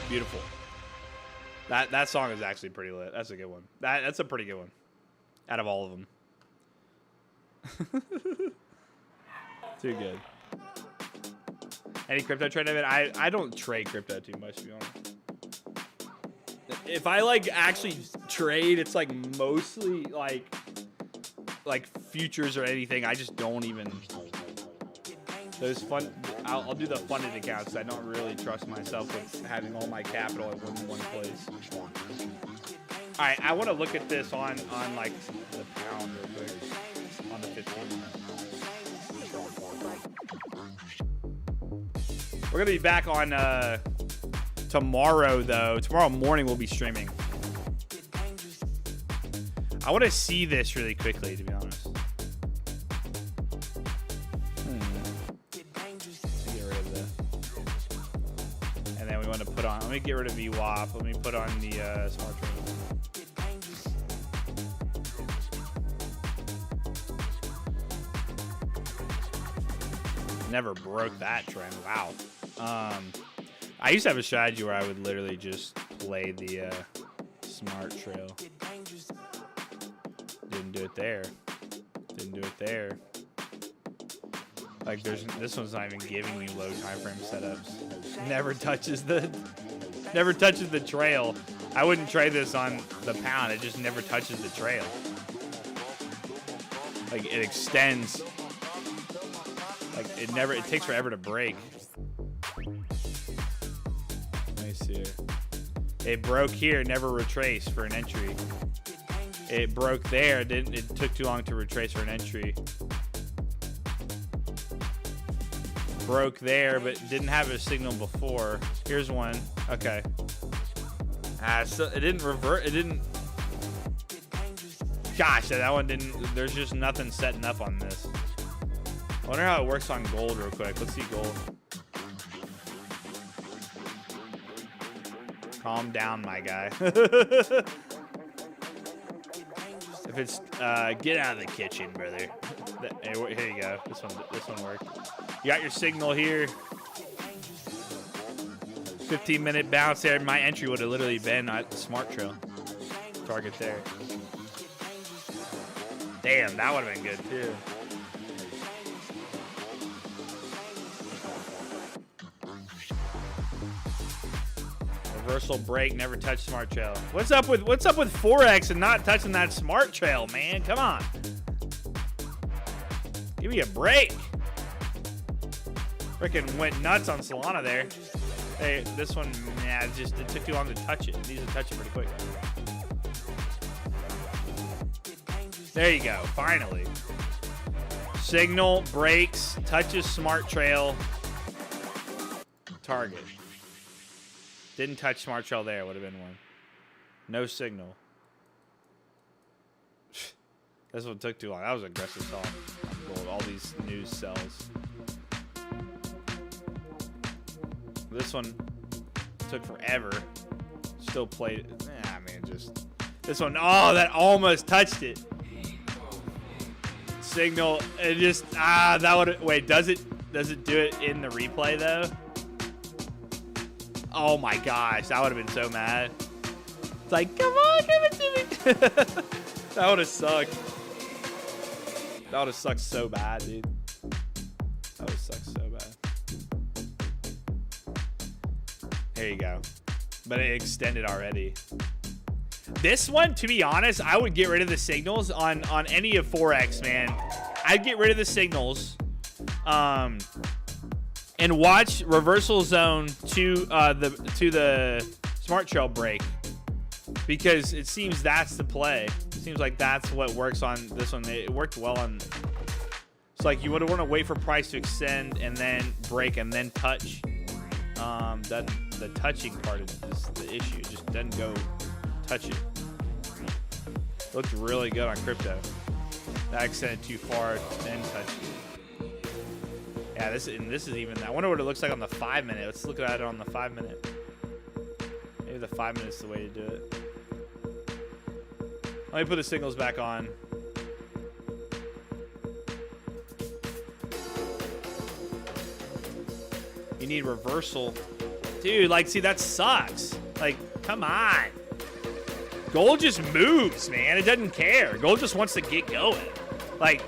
Beautiful. That song is actually pretty lit. That's a good one. That's a pretty good one. Out of all of them. Too good. Any crypto trade of it? I don't trade crypto too much, to be honest. If I like actually trade, it's like mostly like futures or anything. I just don't even. Those fun, I'll do the funded accounts. I don't really trust myself with having all my capital in one place. All right, I want to look at this on like the pound real quick, on the 15. We're gonna be back on tomorrow though. Tomorrow morning we'll be streaming. I want to see this really quickly, to be honest. To put on, let me get rid of VWAP. Let me put on the smart trade. Never broke that trend. Wow. I used to have a strategy where I would literally just play the smart trail. Didn't do it there. Didn't do it there. Like this one's not even giving me low time frame setups. Never touches the trail. I wouldn't trade this on the pound. It just never touches the trail. Like it extends. Like it takes forever to break. Let me see here. It broke here, never retraced for an entry. It broke there, it took too long to retrace for an entry. Broke there, but didn't have a signal before. Here's one. Okay. So it didn't revert. It didn't. Gosh, that one didn't. There's just nothing setting up on this. I wonder how it works on gold real quick. Let's see gold. Calm down, my guy. If it's get out of the kitchen, brother. Here you go. This one worked. You got your signal here. 15-minute bounce there. My entry would have literally been at the smart trail. Target there. Damn, that would have been good too. Reversal break, never touch smart trail. What's up with Forex and not touching that smart trail, man? Come on. Give me a break. Freaking went nuts on Solana there. Hey, this one, yeah, it took too long to touch it. It needs to touch it pretty quick. There you go, finally. Signal, breaks, touches smart trail. Target. Didn't touch smart trail there, would have been one. No signal. This one took too long. That was an aggressive sell. Gold. All these news sells. This one took forever. Still played it. I mean, just this one. Oh, that almost touched it. signal. It just that would wait. Does it do it in the replay though? Oh my gosh, I would have been so mad. It's like, come on, give it to me. That would have sucked. That would have sucked so bad, dude. That would have sucked so bad. There you go. But it extended already. This one, to be honest, I would get rid of the signals on any of Forex, man. I'd get rid of the signals, and watch reversal zone to the smart trail break, because it seems that's the play. It seems like that's what works on this one. It worked well on. It's like you would want to wait for price to extend and then break and then touch. The touching part is the issue. It just doesn't go touch it. Looked really good on crypto. That extended too far, then touched it. Yeah, this is even. I wonder what it looks like on the 5 minute. Let's look at it on the 5 minute. Maybe the 5 minutes is the way to do it. Let me put the signals back on. You need reversal. Dude, like, see, that sucks. Like, come on. Gold just moves, man. It doesn't care. Gold just wants to get going. Like,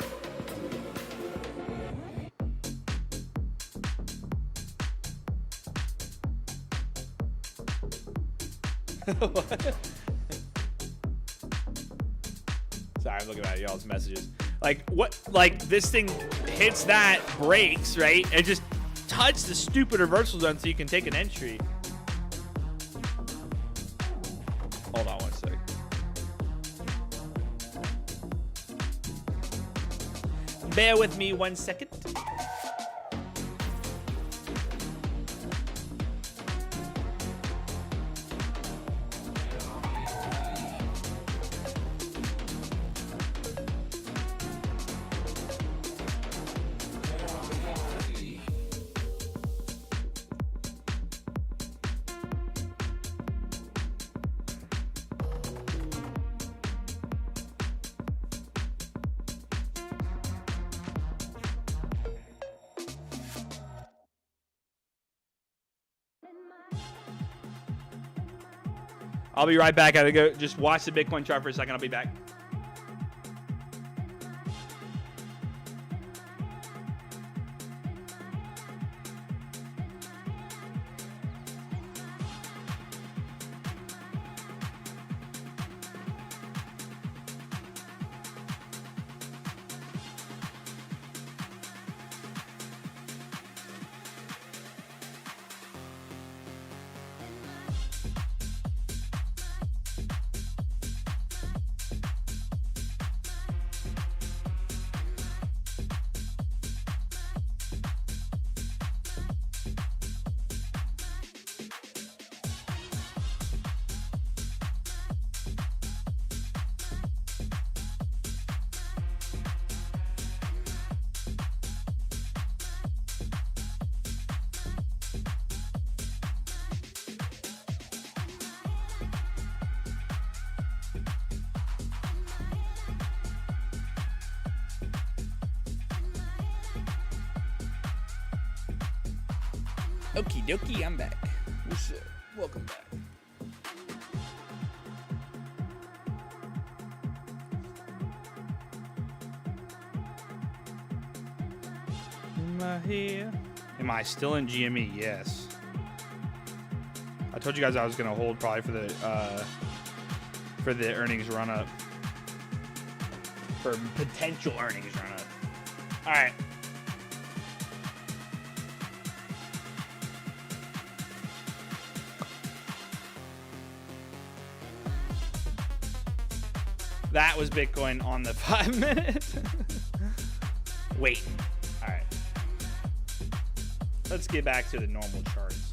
what? Sorry, I'm looking at y'all's messages. Like, what? Like, this thing hits that, breaks, right? And just touch the stupid reversal zone so you can take an entry. Hold on one sec. Bear with me 1 second. I'll be right back. I gotta go just watch the Bitcoin chart for a second. I'll be back. Okie dokie, I'm back. What's up? Welcome back. Am I here? Am I still in GME? Yes. I told you guys I was gonna hold probably for the earnings run up. For potential earnings run up. All right. That was Bitcoin on the 5 minute. Wait. All right. Let's get back to the normal charts.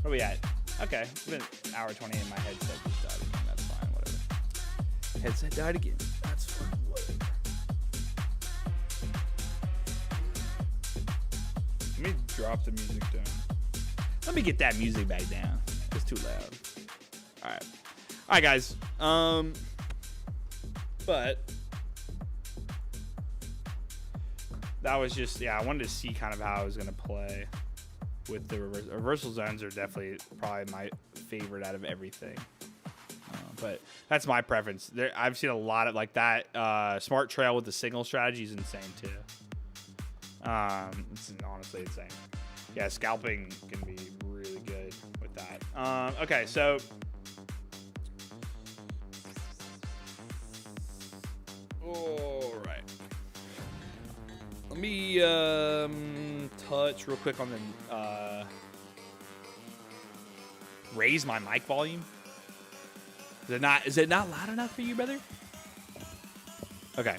Where are we at? Okay. It's been an hour 20 and my headset just died again. That's fine. Whatever. Headset died again. That's fine. Whatever. Let me drop the music down. Let me get that music back down. It's too loud. All right. All right, guys. But that was just, yeah, I wanted to see kind of how I was going to play with the reversal zones. Are definitely probably my favorite out of everything. But that's my preference. I've seen a lot of like that. Smart trail with the signal strategy is insane too. It's honestly insane. Yeah, scalping can be really good with that. Okay, so all right. Let me touch real quick on the raise my mic volume. Is it not loud enough for you, brother? Okay.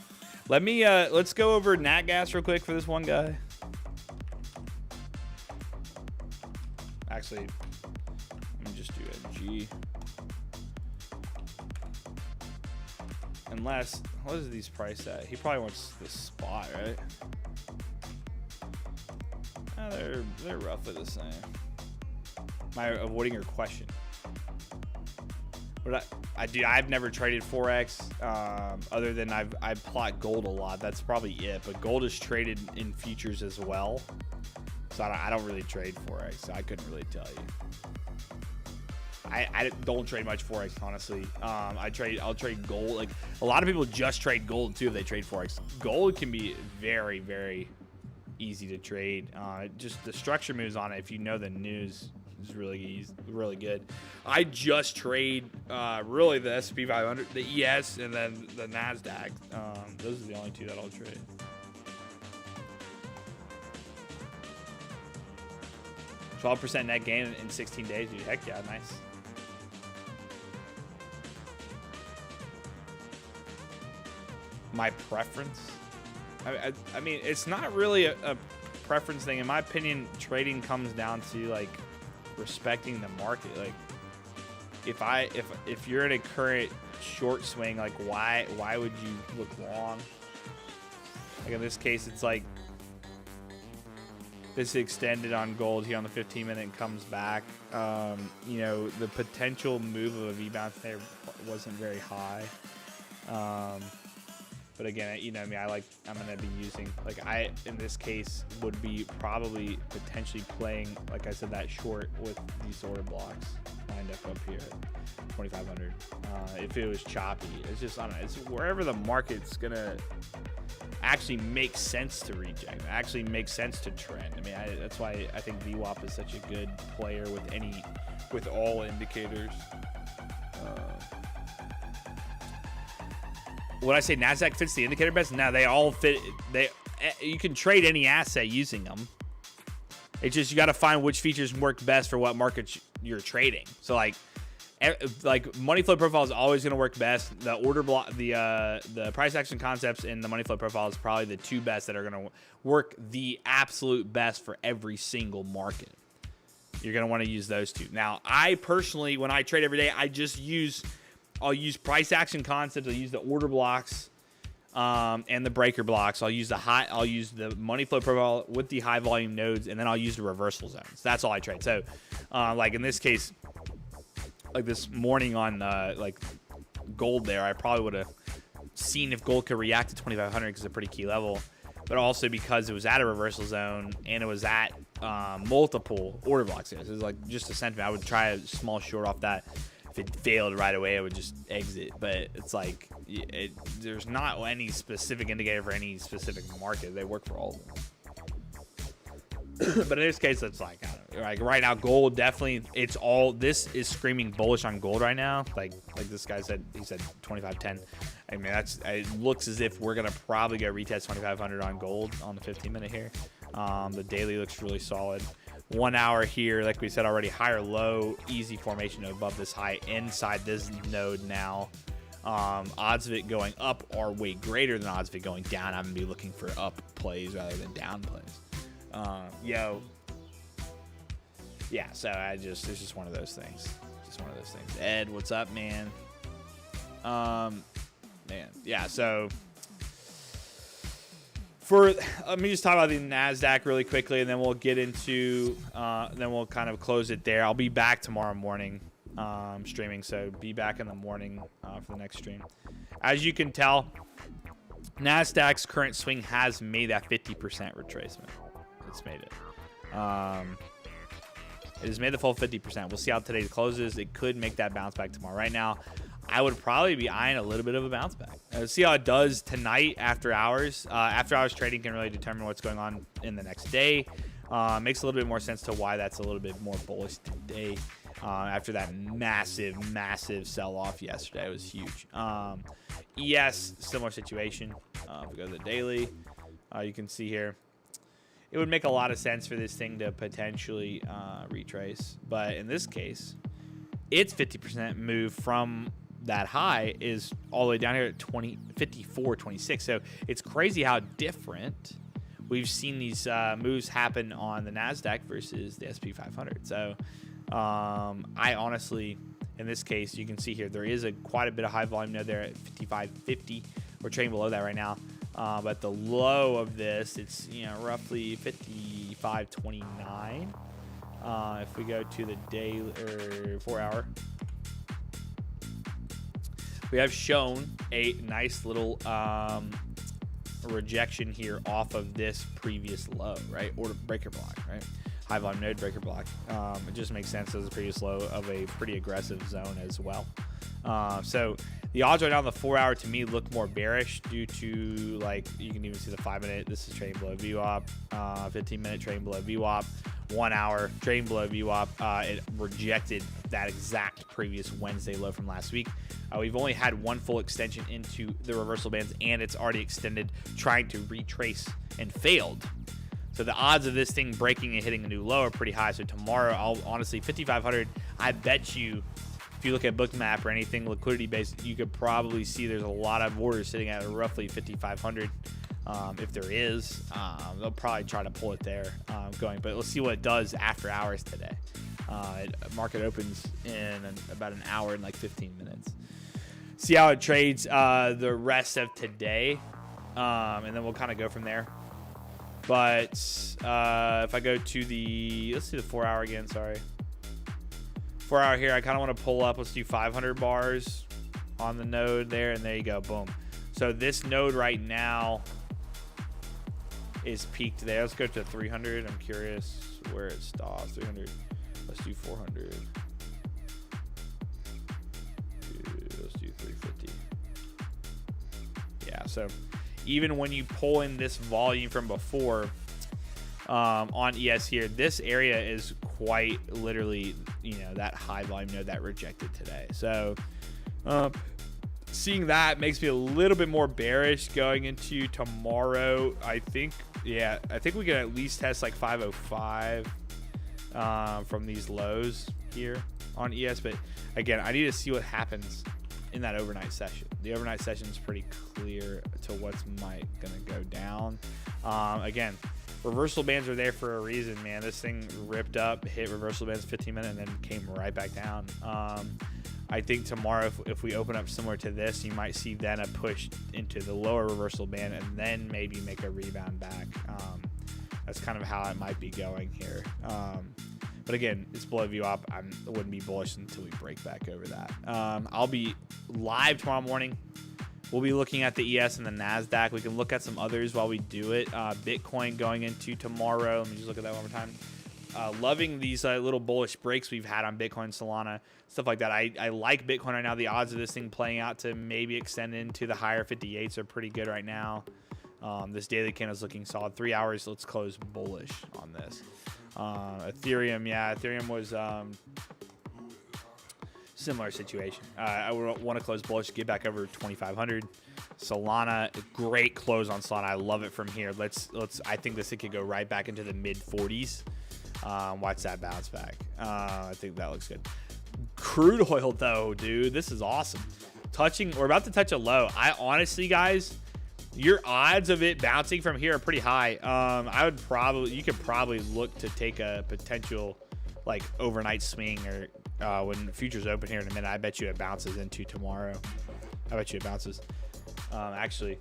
Let's go over nat gas real quick for this one guy. Actually, let me just do a G. Unless, what is these price at? He probably wants the spot, right? They're roughly the same. Am I avoiding your question? But I've never traded Forex, other than I plot gold a lot. That's probably it. But gold is traded in futures as well, so I don't really trade Forex. So I couldn't really tell you. I don't trade much Forex, honestly. I'll trade gold. Like a lot of people just trade gold too if they trade Forex. Gold can be very, very easy to trade. Just the structure moves on it. If you know the news, is really easy, really good. I just trade really the S&P 500, the ES, and then the NASDAQ. Those are the only two that I'll trade. %12 net gain in 16 days, dude. Heck yeah, nice. My preference? I mean, it's not really a preference thing. In my opinion, trading comes down to like respecting the market. Like if you're in a current short swing, like why would you look long? Like in this case, it's like this extended on gold here on the 15-minute and comes back. You know, the potential move of a V-bounce there wasn't very high. But again, you know, I mean, I'm going to be using, like in this case, would be probably potentially playing, like I said, that short with these order blocks lined up here at 2,500. If it was choppy, it's just, I don't know, it's wherever the market's going to actually make sense to reject, actually make sense to trend. I mean, that's why I think VWAP is such a good player with all indicators. When I say NASDAQ fits the indicator best, now they all fit. You can trade any asset using them. It's just you got to find which features work best for what market you're trading. So like money flow profile is always going to work best. The order block, the price action concepts and the money flow profile is probably the two best that are going to work the absolute best for every single market. You're going to want to use those two. Now, I personally, when I trade every day, I'll use price action concepts. I'll use the order blocks and the breaker blocks. I'll use the money flow profile with the high volume nodes, and then I'll use the reversal zones. That's all I trade. So, like in this case, like this morning on like gold there, I probably would have seen if gold could react to 2,500 because it's a pretty key level, but also because it was at a reversal zone and it was at multiple order blocks. It was like just a sentiment. I would try a small short off that. If it failed right away, I would just exit. But it's like there's not any specific indicator for any specific market. They work for all of them. But in this case, it's like, I don't know, like right now, gold definitely. This is screaming bullish on gold right now. Like this guy said, he said 25.10. I mean, it looks as if we're gonna probably go retest 2,500 on gold on the 15-minute here. The daily looks really solid. 1 hour here, like we said already, higher low, easy formation node above this high inside this node now. Odds of it going up are way greater than odds of it going down. I'm gonna be looking for up plays rather than down plays. Yeah, so it's just one of those things. Ed, what's up, man? Man, yeah, so let me just talk about the NASDAQ really quickly, and then we'll get into, then we'll kind of close it there. I'll be back tomorrow morning streaming, so be back in the morning for the next stream. As you can tell, NASDAQ's current swing has made that 50% retracement. It's made it. It has made the full 50%. We'll see how today closes. It could make that bounce back tomorrow. Right now, I would probably be eyeing a little bit of a bounce back. Let's see how it does tonight after hours. After hours trading can really determine what's going on in the next day. Makes a little bit more sense to why that's a little bit more bullish today. After that massive sell-off yesterday. It was huge. ES, similar situation. If we go to the daily, you can see here, it would make a lot of sense for this thing to potentially retrace. But in this case, its 50% move from that high is all the way down here at 54.26. So it's crazy how different we've seen these moves happen on the NASDAQ versus the SP 500. So I honestly, in this case, you can see here, there is quite a bit of high volume node there at 55.50. We're trading below that right now. But the low of this, it's, you know, roughly 55.29. If we go to the daily or 4 hour, we have shown a nice little rejection here off of this previous low, right? Order breaker block, right? High volume node breaker block. It just makes sense as a previous low of a pretty aggressive zone as well. So the odds right now on the 4 hour to me look more bearish due to, like, you can even see the 5 minute. This is trading below VWAP. 15 minute trading below VWAP. 1 hour trading below VWAP. It rejected that exact previous Wednesday low from last week. We've only had one full extension into the reversal bands, and it's already extended, trying to retrace and failed. So the odds of this thing breaking and hitting a new low are pretty high. So tomorrow, I'll honestly, 5,500, I bet you, if you look at Bookmap or anything liquidity based, you could probably see there's a lot of orders sitting at roughly 5,500. If there is, they'll probably try to pull it there going. But let's see what it does after hours today. Market opens in about an hour and like 15 minutes. See how it trades the rest of today, and then we'll kind of go from there. But if I go to the, let's see the 4 hour again, sorry. 4 hour here, I kind of want to pull up. Let's do 500 bars on the node there, and there you go, boom. So this node right now is peaked there. Let's go to 300. I'm curious where it stops. 300. Let's do 400. Let's do 350. Yeah, so even when you pull in this volume from before on ES here, this area is quite literally, you know, that high volume node that rejected today. So seeing that makes me a little bit more bearish going into tomorrow. I think we can at least test like 505 from these lows here on ES. But again, I need to see what happens in that overnight session. The overnight session is pretty clear to what's gonna go down. Again, reversal bands are there for a reason, man. This thing ripped up, hit reversal bands 15 minutes, and then came right back down. I think tomorrow, if we open up similar to this, you might see then a push into the lower reversal band and then maybe make a rebound back. That's kind of how it might be going here. But again, it's below VWAP. I wouldn't be bullish until we break back over that. I'll be live tomorrow morning. We'll be looking at the ES and the NASDAQ. We can look at some others while we do it. Bitcoin going into tomorrow. Let me just look at that one more time. Loving these little bullish breaks we've had on Bitcoin, Solana, stuff like that. I like Bitcoin right now. The odds of this thing playing out to maybe extend into the higher 58s are pretty good right now. This daily candle is looking solid. 3 hours, let's close bullish on this. Ethereum, yeah, Ethereum was similar situation. I would want to close bullish, get back over 2,500. Solana, great close on Solana. I love it from here. I think this thing could go right back into the mid 40s. Watch that bounce back. I think that looks good. Crude oil though, dude, this is awesome. We're about to touch a low. I honestly, guys, your odds of it bouncing from here are pretty high. You could probably look to take a potential like overnight swing or when futures open here in a minute. I bet you it bounces into tomorrow. I bet you it bounces. Actually,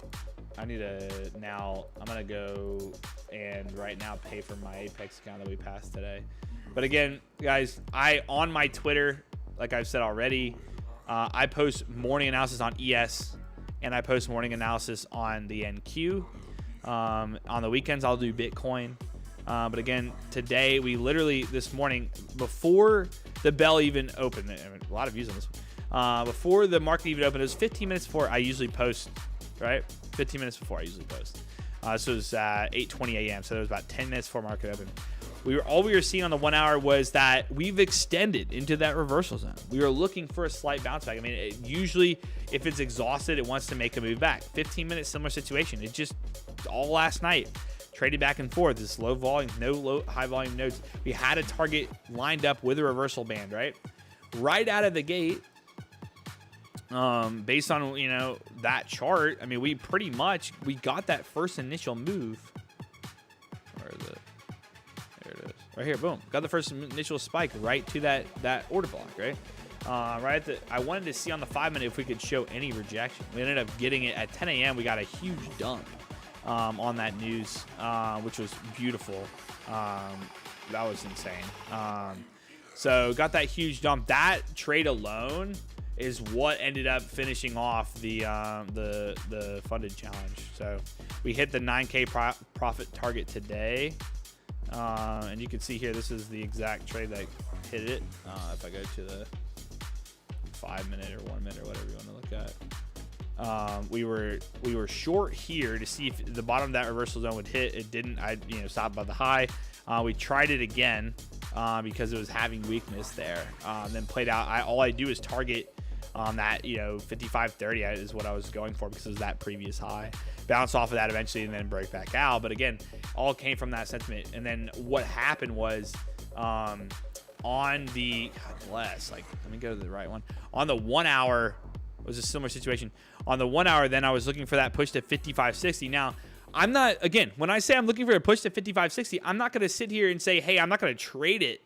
I'm gonna go and right now pay for my Apex account that we passed today. But again, guys, on my Twitter, like I've said already, I post morning analysis on ES and I post morning analysis on the NQ. On the weekends, I'll do Bitcoin. But again, today, this morning, before the bell even opened, I mean, a lot of views on this one. Before the market even opened, it was 15 minutes before I usually post, right? 15 minutes before I usually post. So it was 8:20 a.m. So it was about 10 minutes before market open. All we were seeing on the 1 hour was that we've extended into that reversal zone. We were looking for a slight bounce back. I mean, usually if it's exhausted, it wants to make a move back. 15 minutes, similar situation. It just all last night traded back and forth. This low volume, high volume nodes. We had a target lined up with a reversal band, right? Right out of the gate. Based on, that chart, I mean, we got that first initial move. Where is it? There it is. Right here, boom. Got the first initial spike right to that order block, right? I wanted to see on the 5-minute if we could show any rejection. We ended up getting it at 10 a.m. We got a huge dump on that news, which was beautiful. That was insane. So got that huge dump. That trade alone is what ended up finishing off the funded challenge. So we hit the 9K profit target today. And you can see here, this is the exact trade that hit it. If I go to the 5-minute or 1 minute or whatever you want to look at. We were short here to see if the bottom of that reversal zone would hit. It didn't. I stopped by the high. We tried it again because it was having weakness there. Then played out. All I do is target that 55.30 is what I was going for because it was that previous high. Bounce off of that eventually and then break back out. But again, all came from that sentiment. And then what happened was on the let me go to the right one. On the 1 hour, it was a similar situation. On the 1 hour, then I was looking for that push to 55.60. Now, I'm not, again, when I say I'm looking for a push to 55.60, I'm not going to sit here and say, hey, I'm not going to trade it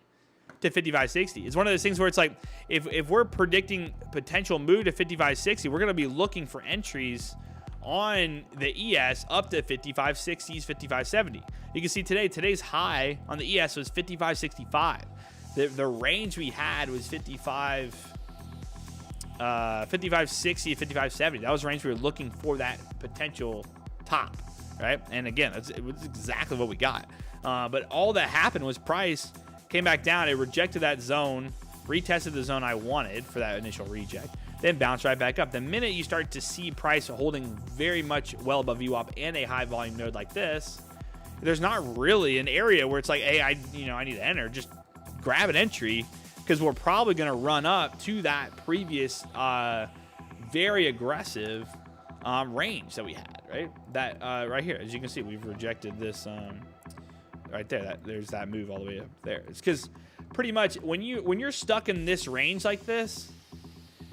to 55.60. It's one of those things where it's like, if we're predicting potential move to 55.60, we're going to be looking for entries on the ES up to 55.60s, 55.70. You can see today's high on the ES was 55.65. The range we had was 55.60 to 55.70. That was the range we were looking for, that potential top, right? And again, it was exactly what we got. But all that happened was price came back down. It rejected that zone, retested the zone I wanted for that initial reject, then bounced right back up. The minute you start to see price holding very much well above VWAP and a high volume node like this, there's not really an area where it's like, hey, I need to enter. Just grab an entry because we're probably going to run up to that previous very aggressive range that we had, right? That right here, as you can see, we've rejected this right there. There's that move all the way up there. It's because pretty much when you're stuck in this range like this,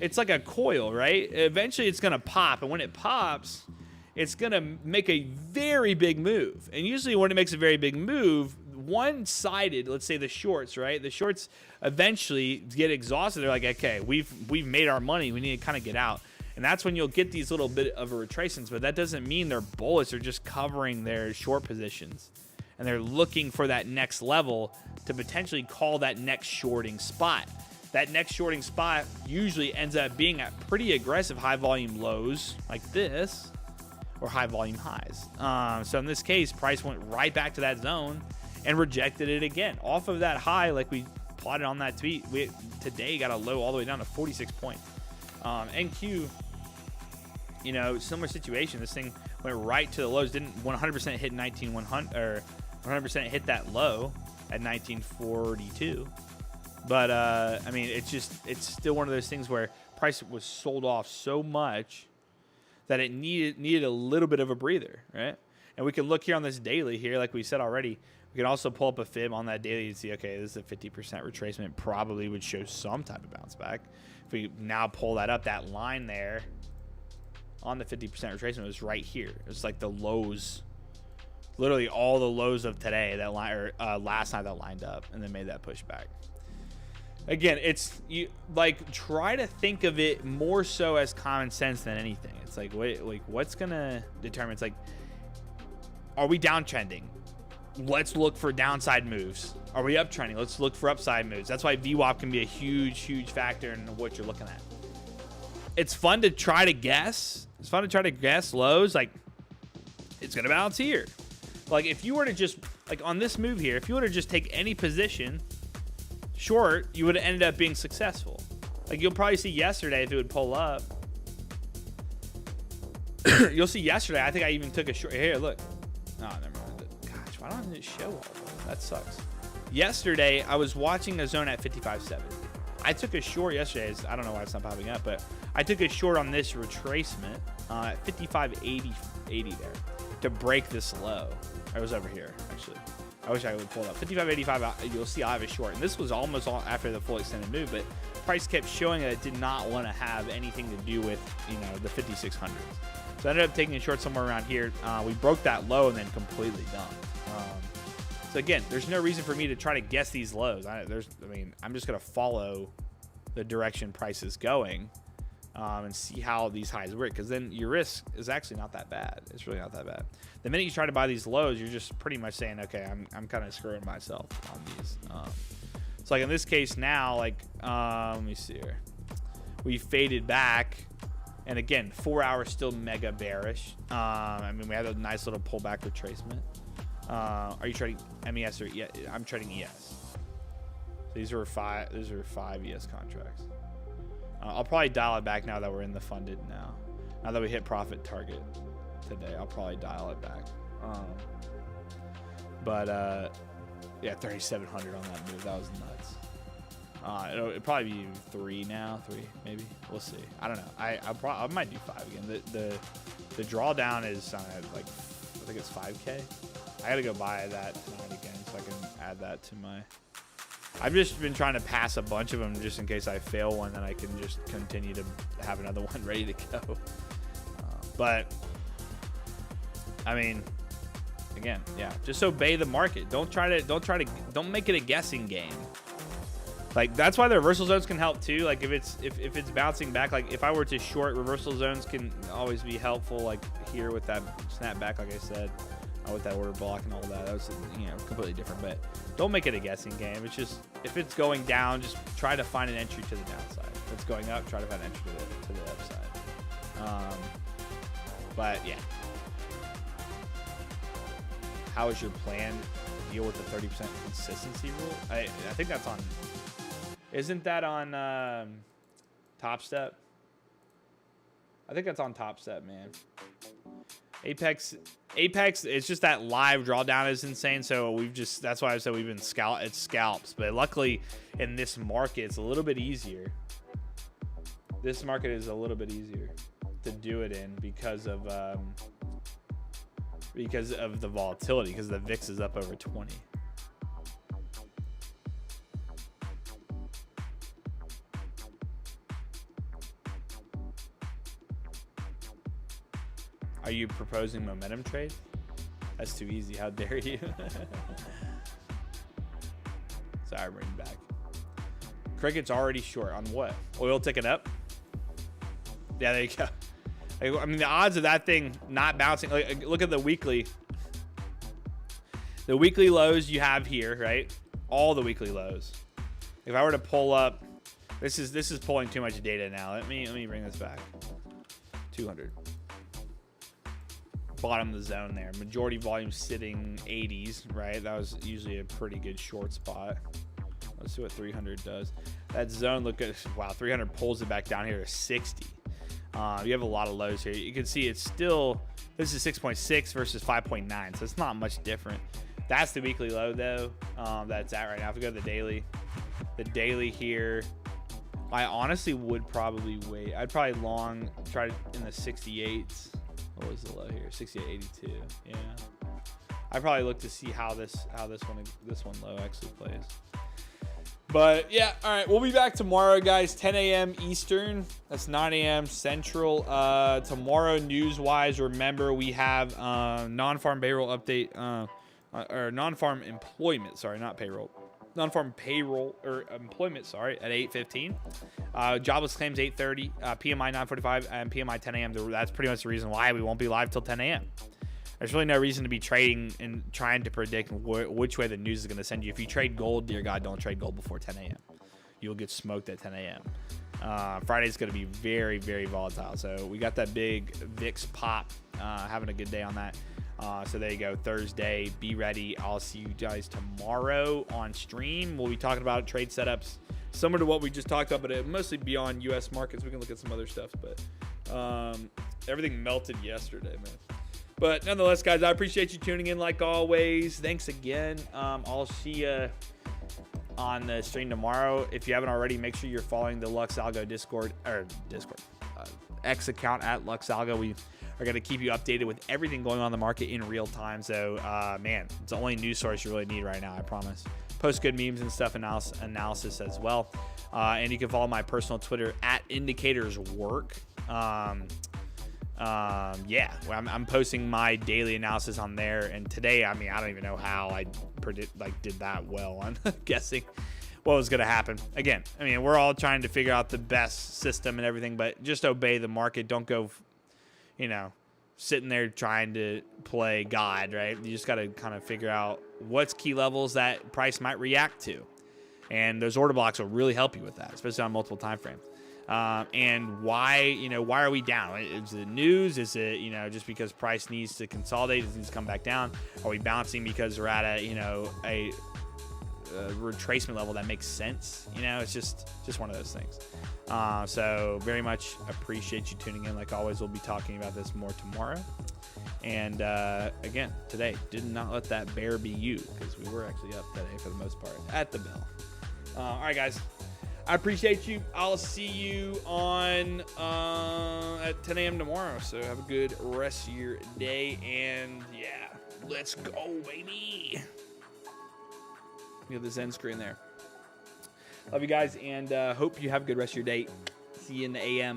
it's like a coil, right? Eventually it's going to pop, and when it pops, it's going to make a very big move. And usually when it makes a very big move, one-sided, let's say the shorts, right? The shorts eventually get exhausted. They're like, okay, we've made our money. We need to kind of get out. And that's when you'll get these little bit of a retracements, but that doesn't mean they're bullets. They're just covering their short positions. And they're looking for that next level to potentially call that next shorting spot. That next shorting spot usually ends up being at pretty aggressive high volume lows like this, or high volume highs. So in this case, price went right back to that zone and rejected it again. Off of that high, like we plotted on that tweet, we today got a low all the way down to 46 points. NQ, similar situation. This thing went right to the lows, didn't 100% hit 19,100 or 100% hit that low at 1942. But I mean, it's still one of those things where price was sold off so much that it needed a little bit of a breather, right? And we can look here on this daily here, like we said already. We can also pull up a fib on that daily and see, okay, this is a 50% retracement. Probably would show some type of bounce back. If we now pull that up, that line there on the 50% retracement was right here. It's like the lows, literally all the lows of today that line or last night that lined up and then made that pushback. Again, try to think of it more so as common sense than anything. It's like what's gonna determine? It's like, are we downtrending? Let's look for downside moves. Are we uptrending? Let's look for upside moves. That's why VWAP can be a huge factor in what you're looking at. It's fun to try to guess It's fun to try to guess lows. Like, it's going to bounce here. Like, if you were to just, like, on this move here, if you were to just take any position short, you would have ended up being successful. Like, you'll probably see yesterday if it would pull up. You'll see yesterday, I think I even took a short. Here, look. Oh, never mind. Gosh, why don't I show all of that? That sucks. Yesterday, I was watching a zone at 55.70. I took a short yesterday. I don't know why it's not popping up, but I took a short on this retracement at 55.80 there to break this low. I was over here, actually. I wish I would pull it up. 55.85, you'll see I have a short. And this was almost all after the full extended move, but price kept showing that it did not want to have anything to do with, you know, the 5600s. So I ended up taking a short somewhere around here. We broke that low and then completely dumped. So again, there's no reason for me to try to guess these lows. I mean, I'm just going to follow the direction price is going and see how these highs work, because then your risk is actually not that bad. It's really not that bad. The minute you try to buy these lows, you're just pretty much saying, okay, I'm kind of screwing myself on these. So like in this case now, like, let me see here. We faded back. And again, 4 hours still mega bearish. I mean, we had a nice little pullback retracement. Are you trading MES or yeah? I'm trading ES. So these are five ES contracts. I'll probably dial it back now that we're in the funded now. Now that we hit profit target today, I'll probably dial it back. Yeah, 3,700 on that move. That was nuts. It'll probably be 3 now, 3 maybe. We'll see. I don't know. I might do 5 again. The drawdown is like, I think it's 5K. I gotta go buy that tonight again so I can add that to my. I've just been trying to pass a bunch of them just in case I fail one, then I can just continue to have another one ready to go. But I mean, again, yeah, just obey the market. Don't make it a guessing game. Like, that's why the reversal zones can help too. Like, if it's bouncing back, like if I were to short, reversal zones can always be helpful. Like here with that snapback, like I said, with that order block and all that. That was, you know, completely different. But don't make it a guessing game. It's just, if it's going down, just try to find an entry to the downside. If it's going up, try to find an entry to the upside. But yeah. How is your plan to deal with the 30% consistency rule? I think that's on. Isn't that on Top Step? I think that's on Top Step, man. Apex, it's just that live drawdown is insane. So that's why I said we've been it's scalps. But luckily in this market, it's a little bit easier. This market is a little bit easier to do it in because of the volatility, because the VIX is up over 20. Are you proposing momentum trade? That's too easy. How dare you? Sorry, I'm bringing back. Cricket's already short on what? Oil ticking up? Yeah, there you go. I mean, the odds of that thing not bouncing. Like, look at the weekly. The weekly lows you have here, right? All the weekly lows. If I were to pull up, this is pulling too much data now. Let me bring this back. 200. Bottom of the zone there. Majority volume sitting 80s, right? That was usually a pretty good short spot. Let's see what 300 does. That zone, look at, wow, 300 pulls it back down here to 60. You have a lot of lows here. You can see it's still, this is 6.6 versus 5.9, so it's not much different. That's the weekly low though, that's at right now. If we go to the daily here, I honestly would probably wait. I'd probably long try in the 68s. What was the low here? 68.82. Yeah. I probably look to see how this one low actually plays. But yeah, all right, we'll be back tomorrow, guys. 10 a.m. Eastern. That's 9 a.m. Central. Tomorrow, news-wise, remember we have non-farm payroll update, or non-farm employment. Sorry, not payroll. Non-farm payroll or employment. Sorry, at 8:15. Jobless claims 8:30. PMI 9:45 and PMI 10 a.m. That's pretty much the reason why we won't be live till 10 a.m. There's really no reason to be trading and trying to predict which way the news is going to send you. If you trade gold, dear God, don't trade gold before 10 a.m. you'll get smoked at 10 a.m. Friday's going to be very, very volatile. So we got that big VIX pop, having a good day on that. So there you go. Thursday, be ready. I'll see you guys tomorrow on stream. We'll be talking about trade setups similar to what we just talked about, but mostly beyond U.S. markets. We can look at some other stuff, but everything melted yesterday, man. But nonetheless, guys, I appreciate you tuning in like always. Thanks again. I'll see you on the stream tomorrow. If you haven't already, make sure you're following the LuxAlgo Discord X account at LuxAlgo. We are going to keep you updated with everything going on in the market in real time. So, man, it's the only news source you really need right now, I promise. Post good memes and stuff, analysis as well. And you can follow my personal Twitter at indicatorswork. Yeah, I'm posting my daily analysis on there, and today, I mean, I don't even know how I did that well on guessing what was going to happen. Again, I mean, we're all trying to figure out the best system and everything, but just obey the market. Don't go, sitting there trying to play God, right? You just got to kind of figure out what's key levels that price might react to, and those order blocks will really help you with that, especially on multiple time frames. And why are we down? Is it news? Is it, just because price needs to consolidate, it needs to come back down? Are we bouncing because we're at a retracement level that makes sense? It's just one of those things. So very much appreciate you tuning in. Like always, we'll be talking about this more tomorrow. And again, today, did not let that bear be you, because we were actually up today for the most part at the bell. All right, guys. I appreciate you. I'll see you on at 10 a.m. tomorrow. So have a good rest of your day. And yeah, let's go, baby. You have this end screen there. Love you guys, and hope you have a good rest of your day. See you in the AM.